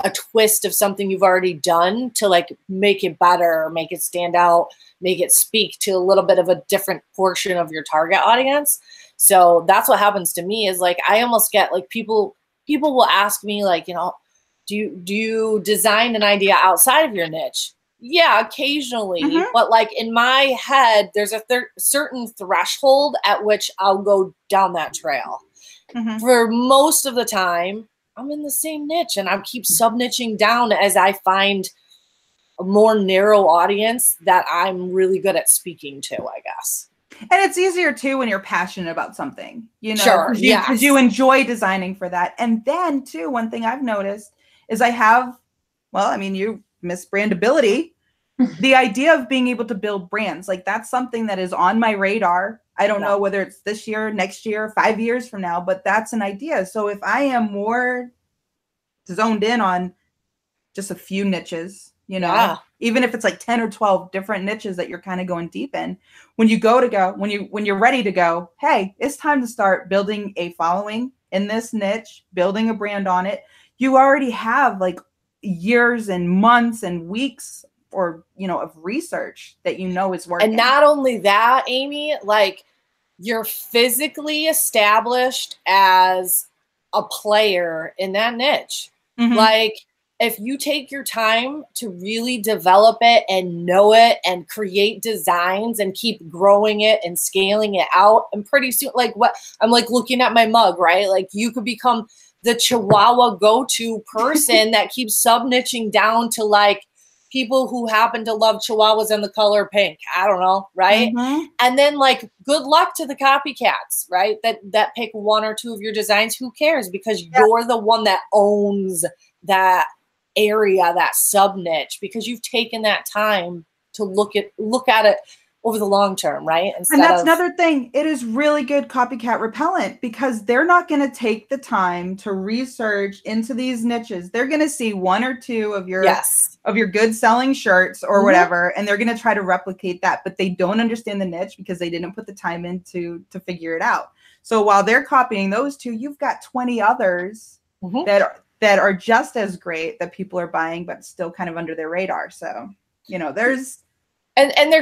a twist of something you've already done to like make it better, make it stand out, make it speak to a little bit of a different portion of your target audience. So that's what happens to me is like, I almost get like people will ask me like, you know, do you design an idea outside of your niche? Yeah, occasionally. But like in my head, there's a certain threshold at which I'll go down that trail. For most of the time, I'm in the same niche and I keep sub-niching down as I find a more narrow audience that I'm really good at speaking to, I guess. And it's easier too when you're passionate about something, you know, sure, because you enjoy designing for that. And then too, one thing I've noticed is I have, well, I mean, you miss Brandability, the idea of being able to build brands, like that's something that is on my radar. I don't know whether it's this year, next year, 5 years from now, but that's an idea. So if I am more zoned in on just a few niches, you know, even if it's like 10 or 12 different niches that you're kind of going deep in, when you're ready to go, hey, it's time to start building a following in this niche, building a brand on it. You already have like years and months and weeks or, you know, of research that you know is working. And not only that, Amy, like you're physically established as a player in that niche. Like if you take your time to really develop it and know it and create designs and keep growing it and scaling it out, and pretty soon, like what I'm like looking at my mug, right? Like you could become the Chihuahua go-to person that keeps sub-niching down to like people who happen to love Chihuahuas and the color pink. I don't know, right? And then like good luck to the copycats, right? That pick one or two of your designs. Who cares? Because you're the one that owns that area, that sub niche, because you've taken that time to look at it over the long term, right? And that's another thing. It is really good copycat repellent because they're not going to take the time to research into these niches. They're going to see one or two of your good selling shirts or whatever, and they're going to try to replicate that, but they don't understand the niche because they didn't put the time in to figure it out. So while they're copying those two, you've got 20 others that are just as great that people are buying, but still kind of under their radar. So, you know, there's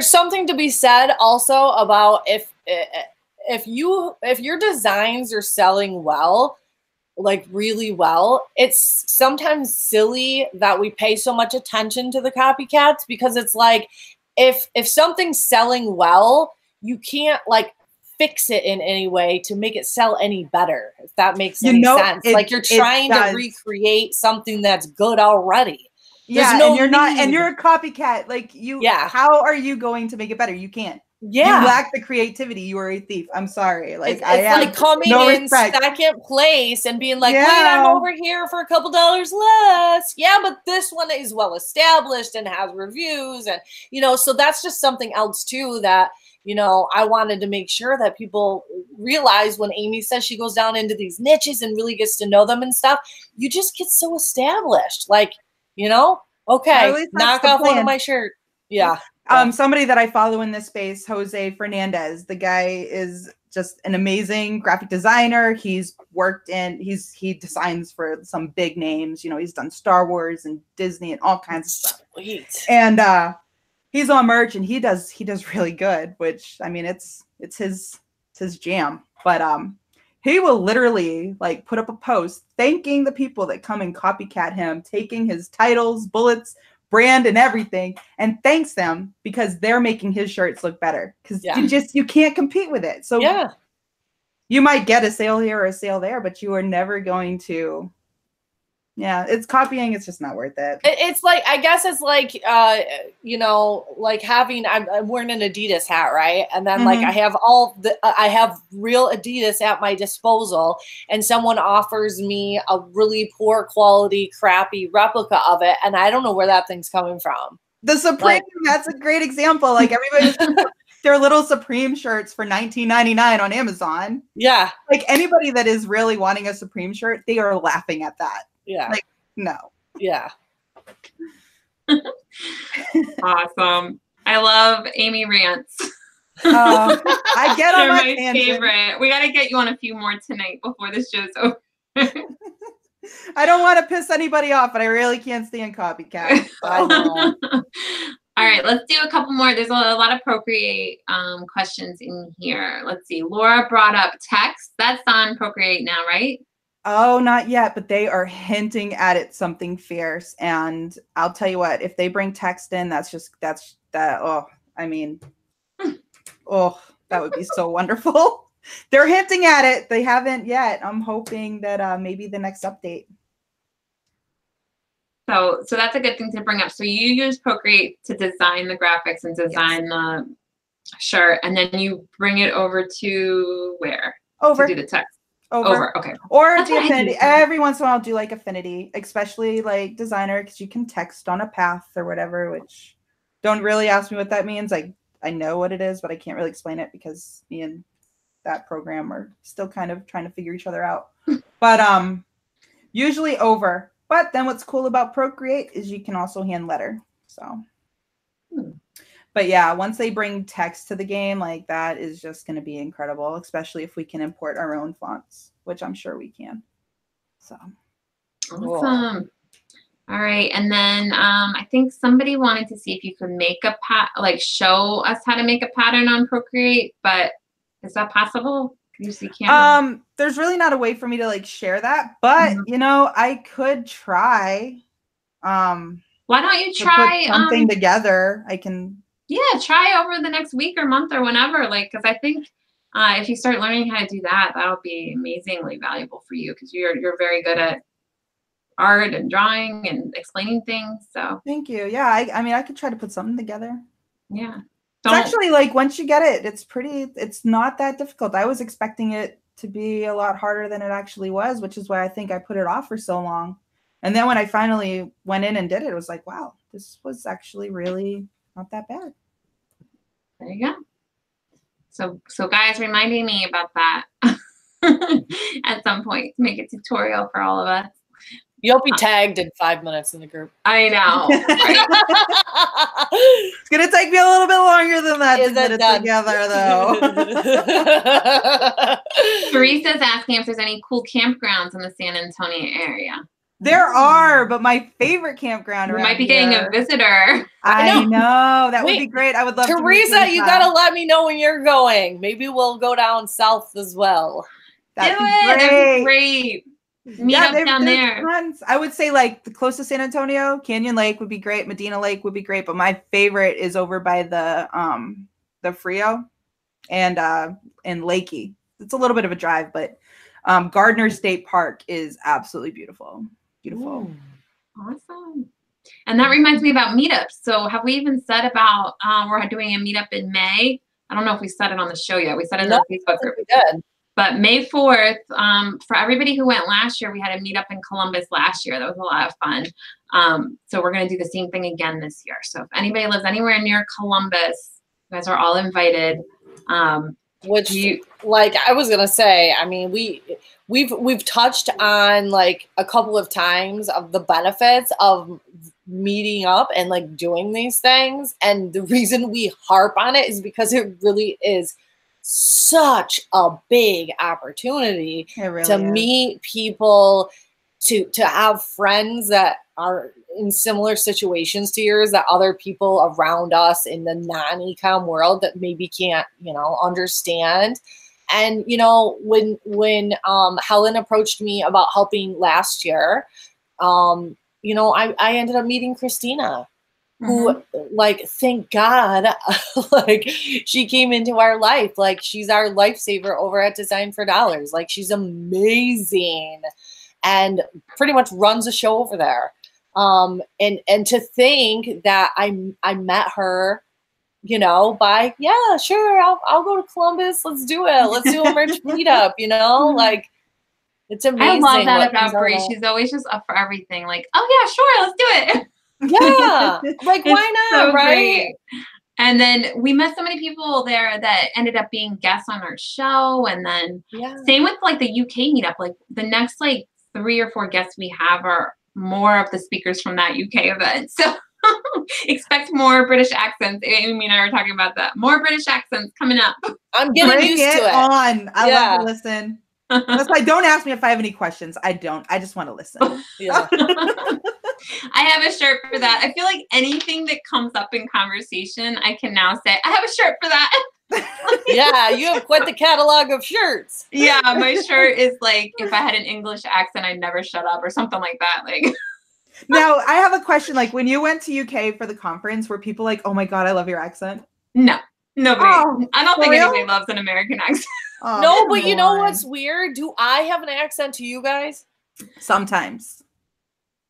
something to be said also about if your designs are selling well, like really well, it's sometimes silly that we pay so much attention to the copycats, because it's like if something's selling well, you can't like fix it in any way to make it sell any better, if that makes any sense. Like you're trying to recreate something that's good already. And you're a copycat. Like how are you going to make it better? You can't. You lack the creativity. You are a thief. I'm sorry. Like it's like coming in second place and being like, wait, I'm over here for a couple dollars less. Yeah, but this one is well established and has reviews, and you know, so that's just something else too that, you know, I wanted to make sure that people realize when Amy says she goes down into these niches and really gets to know them and stuff, you just get so established. Like, you know, okay, knock off one of my shirt. Yeah. Somebody that I follow in this space, Jose Fernandez, the guy is just an amazing graphic designer. He's he designs for some big names. You know, he's done Star Wars and Disney and all kinds of stuff. Sweet. And he's on merch and he does really good, which I mean, it's his jam. But he will literally like put up a post thanking the people that come and copycat him, taking his titles, bullets, brand and everything, and thanks them because they're making his shirts look better, because you can't compete with it. So you might get a sale here or a sale there, but you are never going to. It's copying. It's just not worth it. It's like, I guess it's like, you know, like I'm wearing an Adidas hat, right? And then like I have real Adidas at my disposal, and someone offers me a really poor quality, crappy replica of it, and I don't know where that thing's coming from. The Supreme, that's a great example. Like everybody's their little Supreme shirts for $19.99 on Amazon. Yeah. Like anybody that is really wanting a Supreme shirt, they are laughing at that. Yeah. Like, no. Yeah. Awesome. I love Amy rants. I get on my tangent. Favorite. We got to get you on a few more tonight before the show's over. I don't want to piss anybody off, but I really can't stand copycats. I know. All right, let's do a couple more. There's a lot of Procreate questions in here. Let's see. Laura brought up text. That's on Procreate now, right? Oh, not yet, but they are hinting at it something fierce. And I'll tell you what, if they bring text in, that would be so wonderful. They're hinting at it. They haven't yet. I'm hoping that maybe the next update. So that's a good thing to bring up. So you use Procreate to design the graphics and design the shirt, and then you bring it over to where? Over. To do the text. Over. Okay. Or the Affinity. Every once in a while I'll do like Affinity, especially like Designer, because you can text on a path or whatever, which don't really ask me what that means. Like I know what it is, but I can't really explain it because me and that program are still kind of trying to figure each other out. But usually over. But then what's cool about Procreate is you can also hand letter. So but yeah, once they bring text to the game, like that is just going to be incredible, especially if we can import our own fonts, which I'm sure we can. So awesome. All right, and then I think somebody wanted to see if you could make a show us how to make a pattern on Procreate, but is that possible? Can you see camera? There's really not a way for me to like share that, but you know, I could try. Why don't you try put something together? I can. Yeah, try over the next week or month or whenever, like, because I think if you start learning how to do that, that'll be amazingly valuable for you because you're very good at art and drawing and explaining things. So thank you. Yeah, I mean, I could try to put something together. Yeah. It's actually like once you get it, it's not that difficult. I was expecting it to be a lot harder than it actually was, which is why I think I put it off for so long. And then when I finally went in and did it, it was like, wow, this was actually really not that bad. There you go. So guys, reminding me about that at some point to make a tutorial for all of us. You'll be tagged in 5 minutes in the group. I know. Right? It's going to take me a little bit longer than that to get it together, though. Teresa's asking if there's any cool campgrounds in the San Antonio area. There are, but my favorite campground around might be here, getting a visitor. I know. That would be great. I would love to. Teresa, you got to let me know when you're going. Maybe we'll go down south as well. That'd be great. Meet up down there. Tons. I would say like the closest San Antonio, Canyon Lake would be great. Medina Lake would be great, but my favorite is over by the Frio and Lakey. It's a little bit of a drive, but Gardner State Park is absolutely beautiful. Beautiful. Ooh, awesome. And that reminds me about meetups. So have we even said about we're doing a meetup in May? I don't know if we said it on the show yet. We said it in the Facebook group. We did. But May 4th, for everybody who went last year, we had a meetup in Columbus last year. That was a lot of fun. So we're going to do the same thing again this year. So if anybody lives anywhere near Columbus, you guys are all invited. Like I was gonna say, I mean, we've touched on like a couple of times of the benefits of meeting up and like doing these things, and the reason we harp on it is because it really is such a big opportunity to meet people, to have friends that are in similar situations to yours, that other people around us in the non-ecom world that maybe can't, understand. And, when Helen approached me about helping last year, I ended up meeting Christina, who, like, thank God, like, she came into our life. Like, she's our lifesaver over at Design for Dollars. Like, she's amazing and pretty much runs a show over there. And to think that I met her, by, yeah, sure, I'll go to Columbus. Let's do it. Let's do a merch meetup, like, it's amazing. I love that about Brie. She's always just up for everything. Like, oh yeah, sure, let's do it. Yeah, like why not, so right? Great. And then we met so many people there that ended up being guests on our show. And then same with like the UK meetup. Like the next like 3 or 4 guests we have are more of the speakers from that UK event. So expect more British accents. Amy and I were talking about that. More British accents coming up. I'm getting used to it. On. I love to listen. That's why don't ask me if I have any questions. I don't. I just want to listen. Yeah. I have a shirt for that. I feel like anything that comes up in conversation, I can now say, I have a shirt for that. Yeah, you have quite the catalog of shirts. Yeah, my shirt is like, if I had an English accent, I'd never shut up or something like that. Like, now, I have a question. Like, when you went to UK for the conference, were people like, oh my God, I love your accent? No, nobody. Oh, I don't think anybody loves an American accent. Oh, no, but you know what's weird? Do I have an accent to you guys? Sometimes.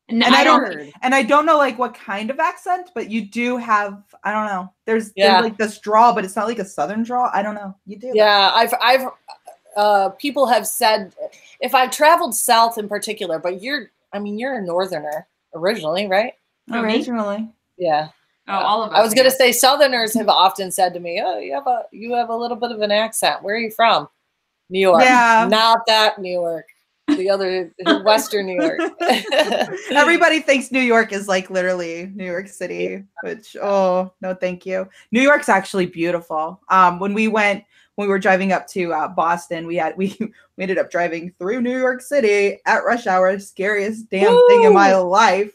No, and I don't know like what kind of accent, but you do have, I don't know. There's like this drawl, but it's not like a Southern drawl. I don't know. You do. Yeah, I've people have said if I traveled south in particular, but you're a Northerner originally, right? Originally. Yeah. Oh, all of us. I was gonna say Southerners have often said to me, "Oh, you have a little bit of an accent. Where are you from?" New York. Yeah. Not that New York. The other Western New York. Everybody thinks New York is like literally New York City, which no, thank you. New York's actually beautiful. When we were driving up to Boston, we ended up driving through New York City at rush hour, scariest damn thing in my life.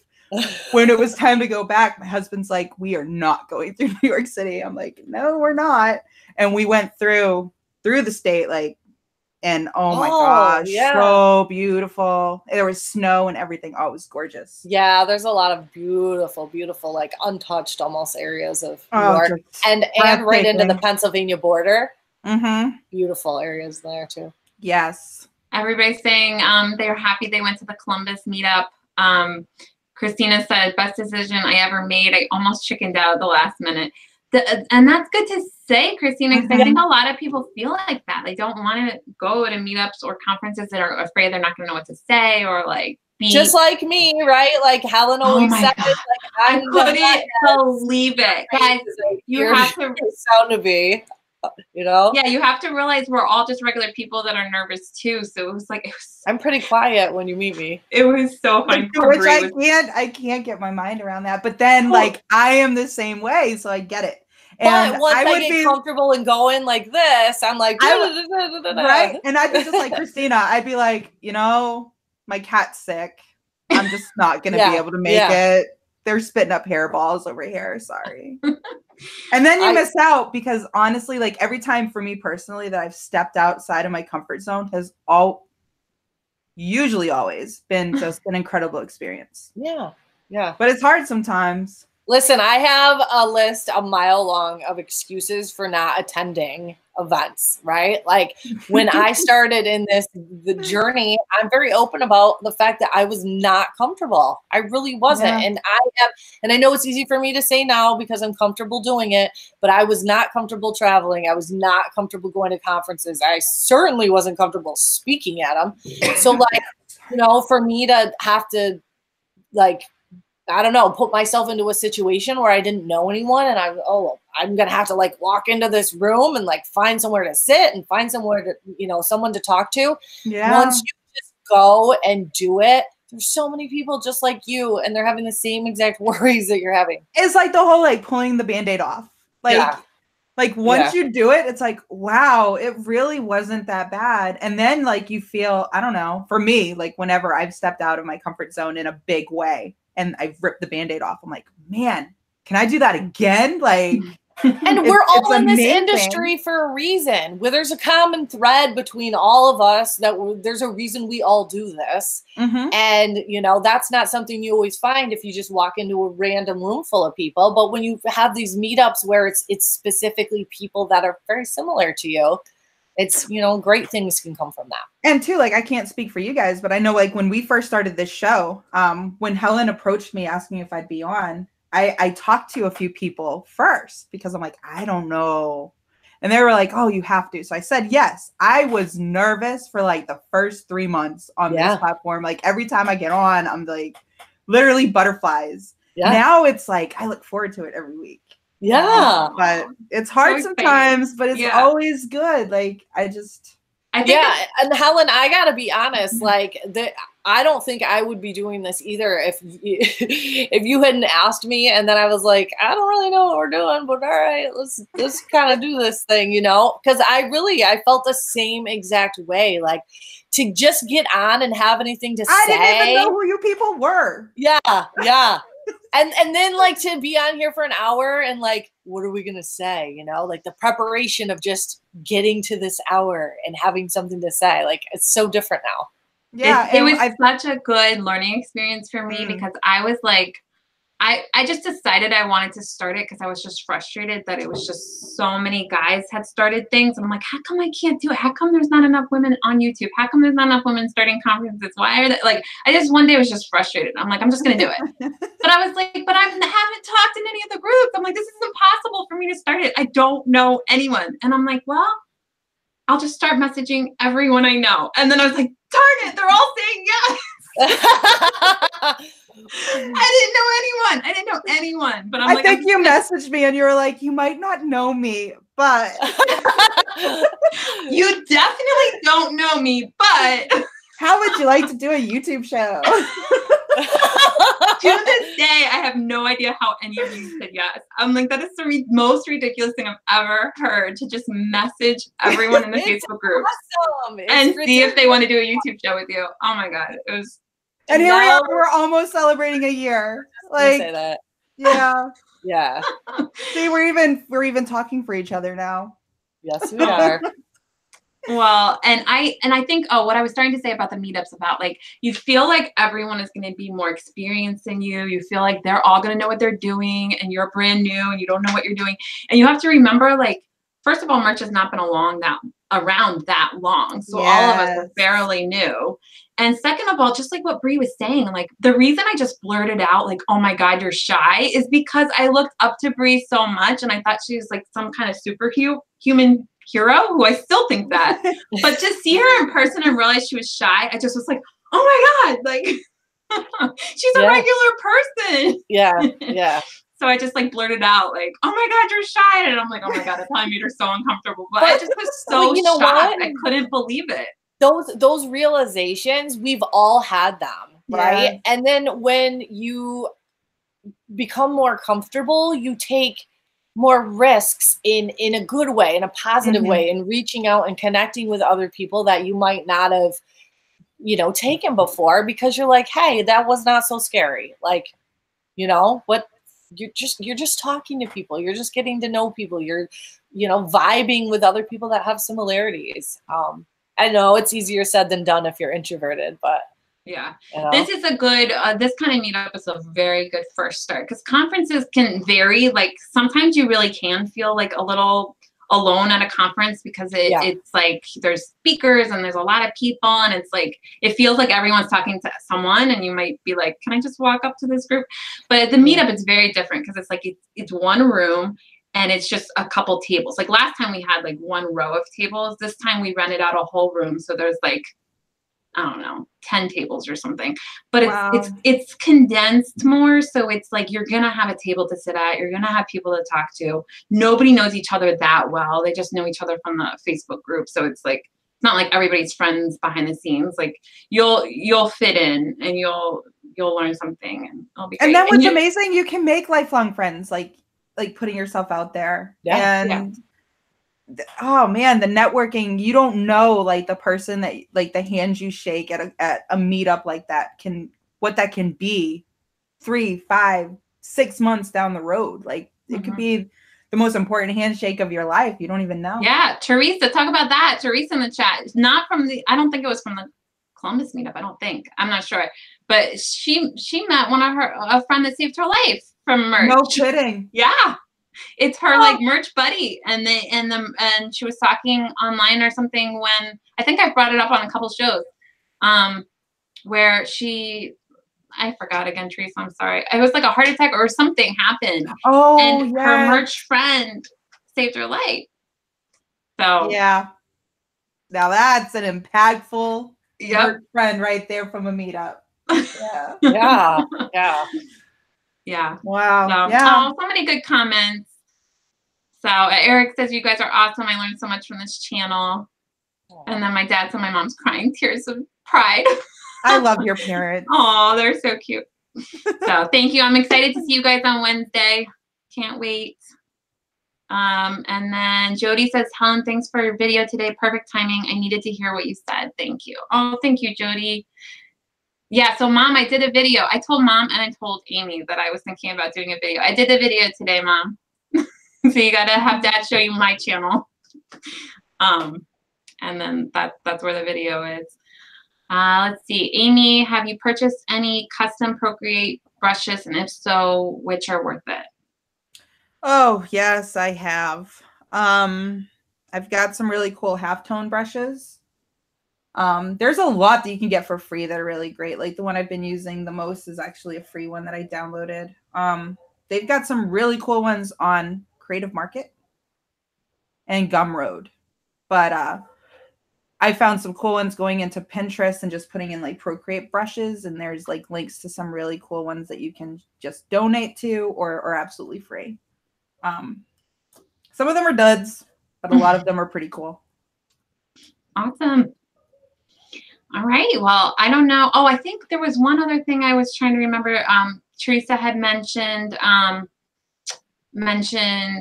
When it was time to go back, my husband's like, we are not going through New York City. I'm like, no, we're not. And we went through the state, like, and oh my gosh, so beautiful. There was snow and everything. Oh, it was gorgeous. Yeah, there's a lot of beautiful, beautiful, like untouched almost areas of New York. And right into the Pennsylvania border. Mm-hmm. Beautiful areas there too. Yes. Everybody's saying they're happy they went to the Columbus meetup. Christina said, best decision I ever made. I almost chickened out at the last minute. And that's good to say, Christina, because I think a lot of people feel like that. They don't want to go to meetups or conferences that are afraid they're not going to know what to say or like be. Just like me, right? Like Helen always says, like, I couldn't believe it. Guys, you have to sound to be, you know? Yeah, you have to realize we're all just regular people that are nervous too. So it was like, I'm pretty quiet when you meet me. It was so funny. Which I can't get my mind around that. But then like I am the same way, so I get it. And once I get comfortable and going like this, I'm like, right? And I'd be just like Christina. I'd be like, my cat's sick. I'm just not going to be able to make it. They're spitting up hairballs over here. Sorry. And then you miss out because honestly, like every time for me personally that I've stepped outside of my comfort zone has usually always been just an incredible experience. Yeah. Yeah. But it's hard sometimes. Listen, I have a list a mile long of excuses for not attending events, right? Like when I started in the journey, I'm very open about the fact that I was not comfortable. I really wasn't. Yeah. And I know it's easy for me to say now because I'm comfortable doing it, but I was not comfortable traveling. I was not comfortable going to conferences. I certainly wasn't comfortable speaking at them. So like, for me to have to like, I don't know, put myself into a situation where I didn't know anyone and I'm going to have to like walk into this room and like find somewhere to sit and find somewhere to, someone to talk to. Yeah. Once you just go and do it, there's so many people just like you and they're having the same exact worries that you're having. It's like the whole like pulling the Band-Aid off. Like once you do it, it's like, wow, it really wasn't that bad. And then like you feel, I don't know, for me, like whenever I've stepped out of my comfort zone in a big way, and I've ripped the Band-Aid off. I'm like, man, can I do that again? Like, and we're all in this industry for a reason. Where there's a common thread between all of us that there's a reason we all do this. Mm-hmm. And, that's not something you always find if you just walk into a random room full of people. But when you have these meetups where it's specifically people that are very similar to you, it's, great things can come from that. And too, like, I can't speak for you guys, but I know like when we first started this show, when Helen approached me asking if I'd be on, I talked to a few people first because I'm like, I don't know. And they were like, oh, you have to. So I said, yes. I was nervous for like the first 3 months on this platform. Like every time I get on, I'm like literally butterflies. Yeah. Now it's like, I look forward to it every week. Yeah. But it's hard So sometimes, but it's always good. Like, I think and Helen, I gotta be honest, like I don't think I would be doing this either if you hadn't asked me, and then I was like, I don't really know what we're doing, but all right, let's kind of do this thing, you know? Because I felt the same exact way, like to just get on and have anything to say. I didn't even know who you people were. Yeah, yeah. And then like to be on here for an hour and like, what are we gonna say? You know, like the preparation of just getting to this hour and having something to say, like it's so different now. Yeah, it was such a good learning experience for me because I was like, I just decided I wanted to start it because I was just frustrated that it was just so many guys had started things. I'm like, how come I can't do it? How come there's not enough women on YouTube? How come there's not enough women starting conferences? Why are they like, I just one day was just frustrated. I'm like, I'm just going to do it. But I was like, but I haven't talked in any of the groups. I'm like, this is impossible for me to start it. I don't know anyone. And I'm like, well, I'll just start messaging everyone I know. And then I was like, darn it, they're all saying yes. I didn't know anyone, but I think you messaged me and you were like, you might not know me, but you definitely don't know me, but how would you like to do a YouTube show? To this day, I have no idea how any of you said yes. I'm like, that is the most ridiculous thing I've ever heard, to just message everyone in the Facebook group and see if they want to do a YouTube show with you. Oh my God. It was. And here we are, we're almost celebrating a year. Like, say that. Yeah. Yeah. See, we're even talking for each other now. Yes, we are. Well, and I think, what I was starting to say about the meetups, about like, you feel like everyone is going to be more experienced than you. You feel like they're all going to know what they're doing and you're brand new and you don't know what you're doing. And you have to remember, like, first of all, merch has not been around that long. So all of us are fairly new. And second of all, just like what Bree was saying, like the reason I just blurted out like, oh my God, you're shy, is because I looked up to Bree so much and I thought she was like some kind of superhuman hero, who I still think that. But to see her in person and realize she was shy, I just was like, oh my God, like she's a regular person. Yeah, yeah. So I just like blurted out like, oh my God, you're shy. And I'm like, oh my God, it probably made her so uncomfortable. But I just was so shocked. I couldn't believe it. Those realizations, we've all had them, right? And then when you become more comfortable, you take more risks in a good way, in a positive way, in reaching out and connecting with other people that you might not have, taken before, because you're like, hey, that was not so scary. Like, what you're just talking to people. You're just getting to know people. You're, vibing with other people that have similarities. I know it's easier said than done if you're introverted, but yeah, this is a good, this kind of meetup is a very good first start, because conferences can vary. Like sometimes you really can feel like a little alone at a conference because it's like there's speakers and there's a lot of people and it's like, it feels like everyone's talking to someone and you might be like, can I just walk up to this group? But at the meetup, it's very different because it's like, it's one room. And it's just a couple tables. Like last time we had like one row of tables. This time we rented out a whole room. So there's like, I don't know, 10 tables or something. But it's condensed more. So it's like you're going to have a table to sit at. You're going to have people to talk to. Nobody knows each other that well. They just know each other from the Facebook group. So it's like, it's not like everybody's friends behind the scenes. Like you'll fit in and you'll learn something and it'll be great. And then what's amazing, you can make lifelong friends, like putting yourself out there. Oh man, the networking, you don't know like the person that like the hands you shake at a meetup like that what that can be 3, 5, 6 months down the road. Like it could be the most important handshake of your life. You don't even know. Yeah, Teresa, talk about that. Teresa in the chat, not from I don't think it was from the Columbus meetup. I don't think. I'm not sure, but she met a friend that saved her life from merch. No kidding. Yeah. It's her like merch buddy, and she was talking online or something when I think I brought it up on a couple shows, where I forgot again, Teresa, I'm sorry. It was like a heart attack or something happened. And her merch friend saved her life. So yeah, now that's an impactful merch friend right there from a meetup. Yeah. Yeah. Wow. So, so many good comments. So Eric says, you guys are awesome. I learned so much from this channel. And then my dad said my mom's crying tears of pride. I love your parents. Oh, they're so cute. So thank you. I'm excited to see you guys on Wednesday. Can't wait. And then Jody says, Helen, thanks for your video today. Perfect timing. I needed to hear what you said. Thank you. Oh, thank you, Jody. Yeah, so Mom, I did a video. I told Mom and I told Amy that I was thinking about doing a video. I did a video today, Mom. So you got to have Dad show you my channel. And then that's where the video is. Let's see. Amy, have you purchased any custom Procreate brushes? And if so, which are worth it? Oh, yes, I have. I've got some really cool halftone brushes. There's a lot that you can get for free that are really great. Like the one I've been using the most is actually a free one that I downloaded. They've got some really cool ones on Creative Market and Gumroad. But I found some cool ones going into Pinterest and just putting in like Procreate brushes. And there's like links to some really cool ones that you can just donate to or absolutely free. Some of them are duds, but a lot of them are pretty cool. Awesome. All right. Well, I don't know. Oh, I think there was one other thing I was trying to remember. Teresa had mentioned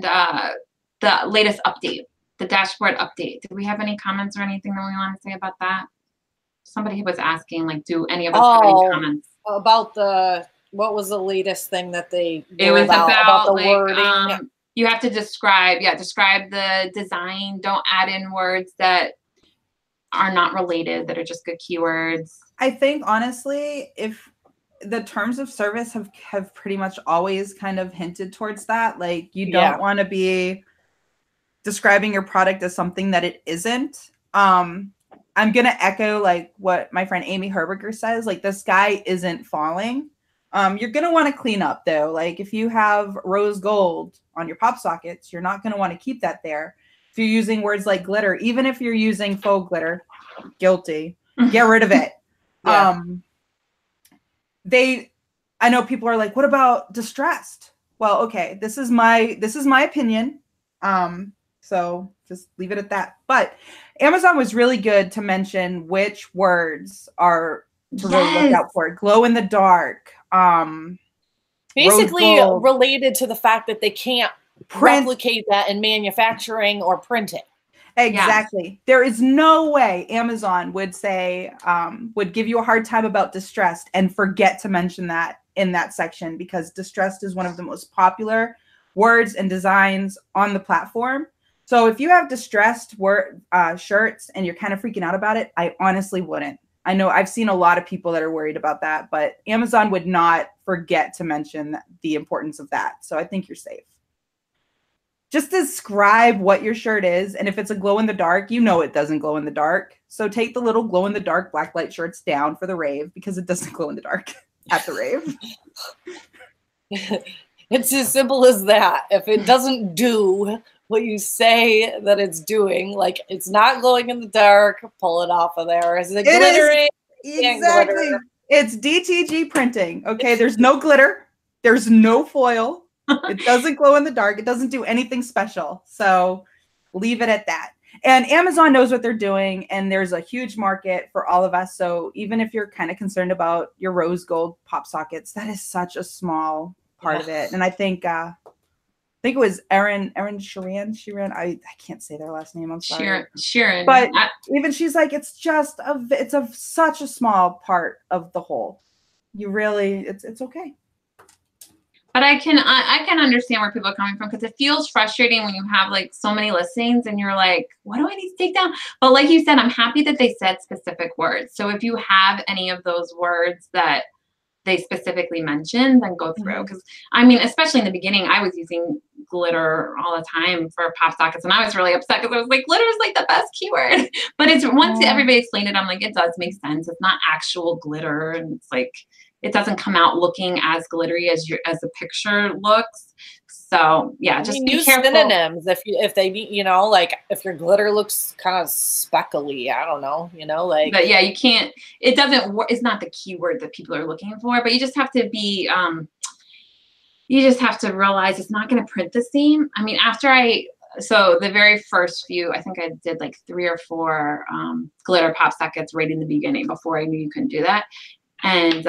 the latest update, the dashboard update. Did we have any comments or anything that we want to say about that? Somebody was asking, like, do any of us have any comments? About what was the latest thing that they it was about the like, wording. You have to describe the design. Don't add in words that are not related, that are just good keywords. I think honestly, if the terms of service have pretty much always kind of hinted towards that, like you don't want to be describing your product as something that it isn't. I'm going to echo like what my friend Amy Herberger says, like the sky isn't falling. You're going to want to clean up though. Like if you have rose gold on your PopSockets, you're not going to want to keep that there. If you're using words like glitter, even if you're using faux glitter, guilty, get rid of it. I know people are like, what about distressed? Well, okay, this is my opinion. So just leave it at that. But Amazon was really good to mention which words are to really look out for. Glow in the dark. Basically related to the fact that they can't replicate that in manufacturing or printing. Exactly. Yes. There is no way Amazon would say, would give you a hard time about distressed and forget to mention that in that section, because distressed is one of the most popular words and designs on the platform. So if you have distressed shirts and you're kind of freaking out about it, I honestly wouldn't. I know I've seen a lot of people that are worried about that, but Amazon would not forget to mention the importance of that. So I think you're safe. Just describe what your shirt is. And if it's a glow in the dark, you know it doesn't glow in the dark. So take the little glow in the dark blacklight shirts down for the rave, because it doesn't glow in the dark at the rave. It's as simple as that. If it doesn't do what you say that it's doing, like it's not glowing in the dark, pull it off of there. Is it glittering? Exactly. Glitter. It's DTG printing. Okay, there's no glitter. There's no foil. It doesn't glow in the dark. It doesn't do anything special. So leave it at that. And Amazon knows what they're doing, and there's a huge market for all of us. So even if you're kind of concerned about your rose gold PopSockets, that is such a small part of it. And I think it was Erin Sheeran. I can't say their last name. I'm sorry. Sheeran. But even she's like, it's such a small part of the whole. It's okay. But I can understand where people are coming from, because it feels frustrating when you have like so many listings and you're like, what do I need to take down? But like you said, I'm happy that they said specific words. So if you have any of those words that they specifically mentioned, then go through. Because I mean, especially in the beginning, I was using glitter all the time for PopSockets, and I was really upset because I was like, glitter is like the best keyword. But it's once everybody explained it, I'm like, it does make sense. It's not actual glitter, and it's like, it doesn't come out looking as glittery as the picture looks. So yeah, just be careful. Synonyms if they like if your glitter looks kind of speckly, I don't know, like. But yeah, you can't. It's not the keyword that people are looking for. But you just have to be. you just have to realize it's not going to print the same. I mean, so the very first few, I think I did like 3 or 4 glitter PopSockets right in the beginning before I knew you couldn't do that. And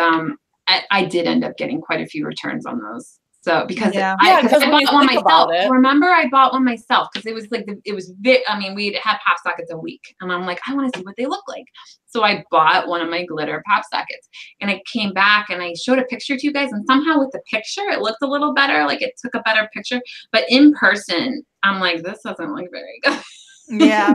I did end up getting quite a few returns on those. So because I bought one myself. Remember, I bought one myself because it was like I mean, we'd had PopSockets a week, and I'm like, I want to see what they look like. So I bought one of my glitter PopSockets, and I came back and I showed a picture to you guys, and somehow with the picture it looked a little better, like it took a better picture. But in person, I'm like, this doesn't look very good. Yeah.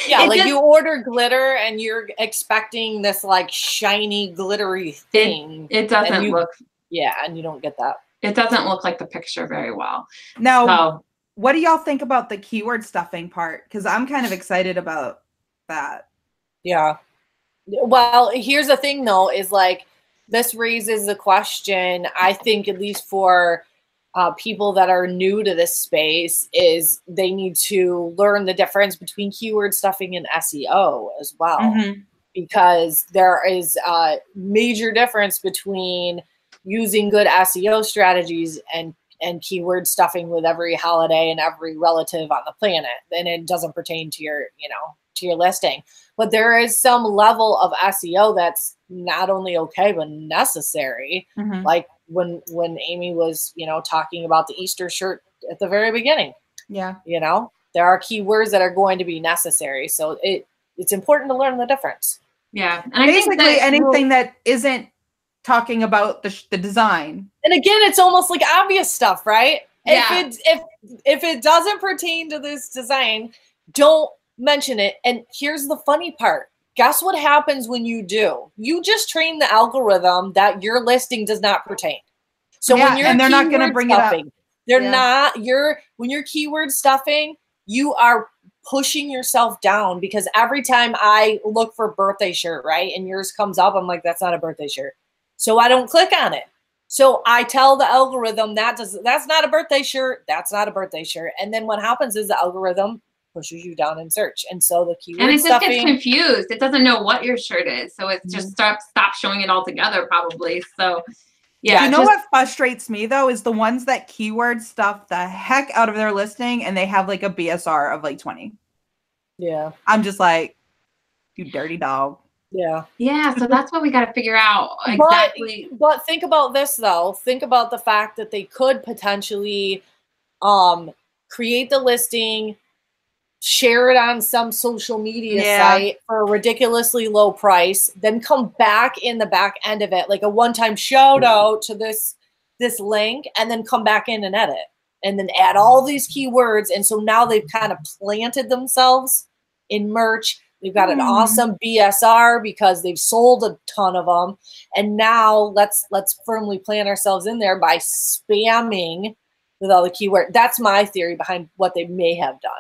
Yeah, like you order glitter and you're expecting this like shiny, glittery thing. It doesn't look. Yeah, and you don't get that. It doesn't look like the picture very well. Now, what do y'all think about the keyword stuffing part? Because I'm kind of excited about that. Yeah. Well, here's the thing, though, is like this raises the question, I think, at least for people that are new to this space, is they need to learn the difference between keyword stuffing and SEO as well. Mm-hmm. Because there is a major difference between using good SEO strategies and keyword stuffing with every holiday and every relative on the planet. And it doesn't pertain to your, to your listing. But there is some level of SEO that's not only okay, but necessary. Mm-hmm. Like when Amy was, talking about the Easter shirt at the very beginning. Yeah. There are keywords that are going to be necessary. So it's important to learn the difference. Yeah. And basically anything that isn't talking about the design. And again, it's almost like obvious stuff, right? Yeah. If it doesn't pertain to this design, don't mention it. And here's the funny part. Guess what happens when you do? You just train the algorithm that your listing does not pertain. So when you're not going to bring stuffing, it up. When you're keyword stuffing, you are pushing yourself down, because every time I look for birthday shirt, right, and yours comes up, I'm like, that's not a birthday shirt. So I don't click on it. So I tell the algorithm that's not a birthday shirt. That's not a birthday shirt. And then what happens is the algorithm pushes you down in search. And so the keyword and it just stuffing gets confused. It doesn't know what your shirt is. So it's just stop showing it altogether probably. So yeah. You know what frustrates me though is the ones that keyword stuff the heck out of their listing and they have like a BSR of like 20. Yeah. I'm just like, you dirty dog. Yeah. Yeah. So that's what we got to figure out exactly. But think about this though. Think about the fact that they could potentially create the listing, share it on some social media site for a ridiculously low price, then come back in the back end of it, like a one-time shout out to this link, and then come back in and edit, and then add all these keywords. And so now they've kind of planted themselves in merch. They've got an awesome BSR because they've sold a ton of them. And now let's firmly plant ourselves in there by spamming with all the keywords. That's my theory behind what they may have done.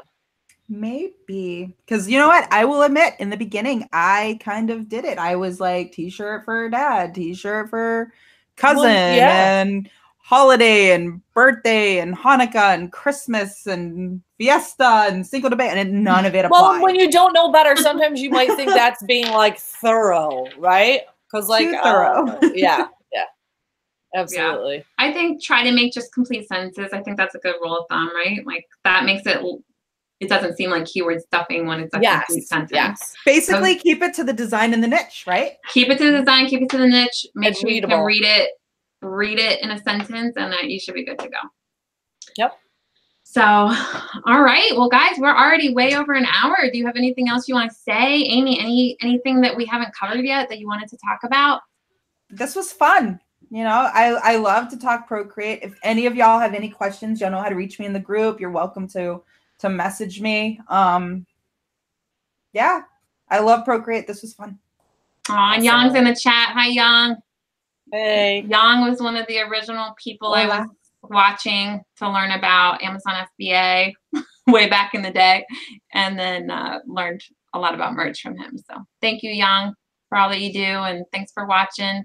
Maybe. Because you know what? I will admit, in the beginning, I kind of did it. I was like, t-shirt for dad, t-shirt for cousin, and holiday and birthday and Hanukkah and Christmas and Fiesta and Cinco de Mayo, and none of it applied. Well, when you don't know better, sometimes you might think that's being like thorough, right? Because like thorough. Yeah. Absolutely. Yeah. I think try to make just complete sentences. I think that's a good rule of thumb, right? Like that makes it doesn't seem like keyword stuffing when it's a complete sentence. Yes. Basically, keep it to the design and the niche, right? Keep it to the design, keep it to the niche. Make sure readable. You can read it in a sentence, and that you should be good to go. Yep. So, all right. Well, guys, we're already way over an hour. Do you have anything else you want to say? Amy, anything that we haven't covered yet that you wanted to talk about? This was fun. I love to talk Procreate. If any of y'all have any questions, y'all know how to reach me in the group. You're welcome to message me. Yeah, I love Procreate. This was fun. And Young's in the chat. Hi, Young. Hey. Young was one of the original people I was watching to learn about Amazon FBA way back in the day, and then learned a lot about merch from him. So thank you, Young, for all that you do, and thanks for watching.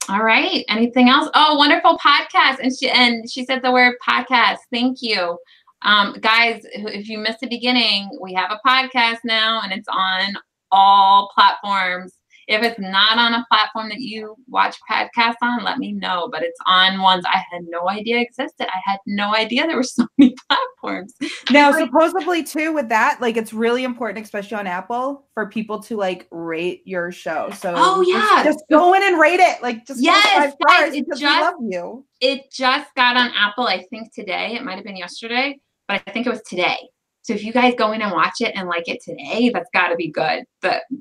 All right. Anything else? Oh, wonderful podcast. And she said the word podcast. Thank you. Guys, if you missed the beginning, we have a podcast now, and it's on all platforms. If it's not on a platform that you watch podcasts on, let me know. But it's on ones I had no idea existed. I had no idea there were so many platforms. Now, supposedly too, with that, like it's really important, especially on Apple, for people to like rate your show. So just go in and rate it. Like just 5 stars because we love you. It just got on Apple, I think today. It might have been yesterday, but I think it was today. So if you guys go in and watch it and like it today, that's got to be good.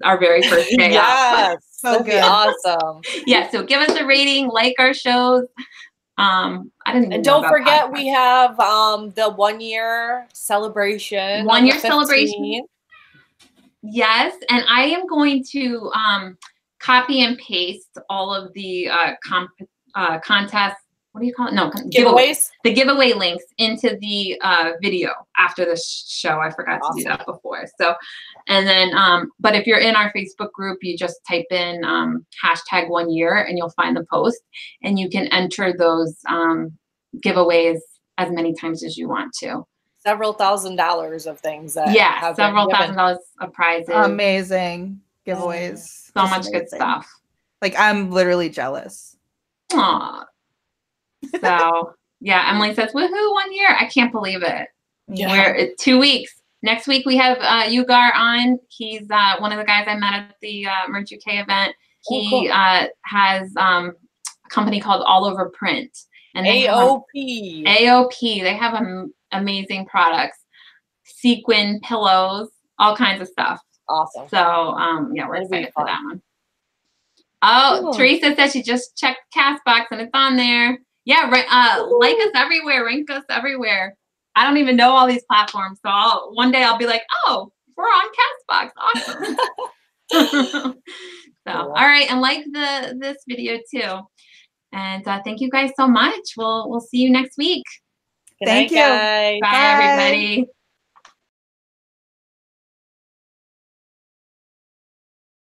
Our very first day. Yes, so good. Awesome. Yeah, so give us a rating, like our shows. I didn't even and don't forget we have the 1 year celebration. 1 year celebration. Yes, and I am going to copy and paste all of the contests. What do you call it? No, giveaways. The giveaway links into the video after the show. I forgot to do that before. So, and then, but if you're in our Facebook group, you just type in hashtag 1 year and you'll find the post, and you can enter those giveaways as many times as you want to. Several $1,000s of things that several $1,000s of prizes. Amazing giveaways. So much good stuff. Like I'm literally jealous. Aw. So yeah, Emily says, woohoo, 1 year. I can't believe it. Yeah. We're 2 weeks. Next week we have Ugar on. He's one of the guys I met at the Merch UK event. He has a company called All Over Print. And AOP. AOP. They have amazing products. Sequin pillows, all kinds of stuff. Awesome. So yeah, we're excited for that one. Oh, cool. Teresa says she just checked Castbox and it's on there. Yeah, like us everywhere, rank us everywhere. I don't even know all these platforms, so one day I'll be like, oh, we're on Castbox. Awesome. So, all right, and like this video too. And thank you guys so much. We'll see you next week. Thank you. Bye, everybody.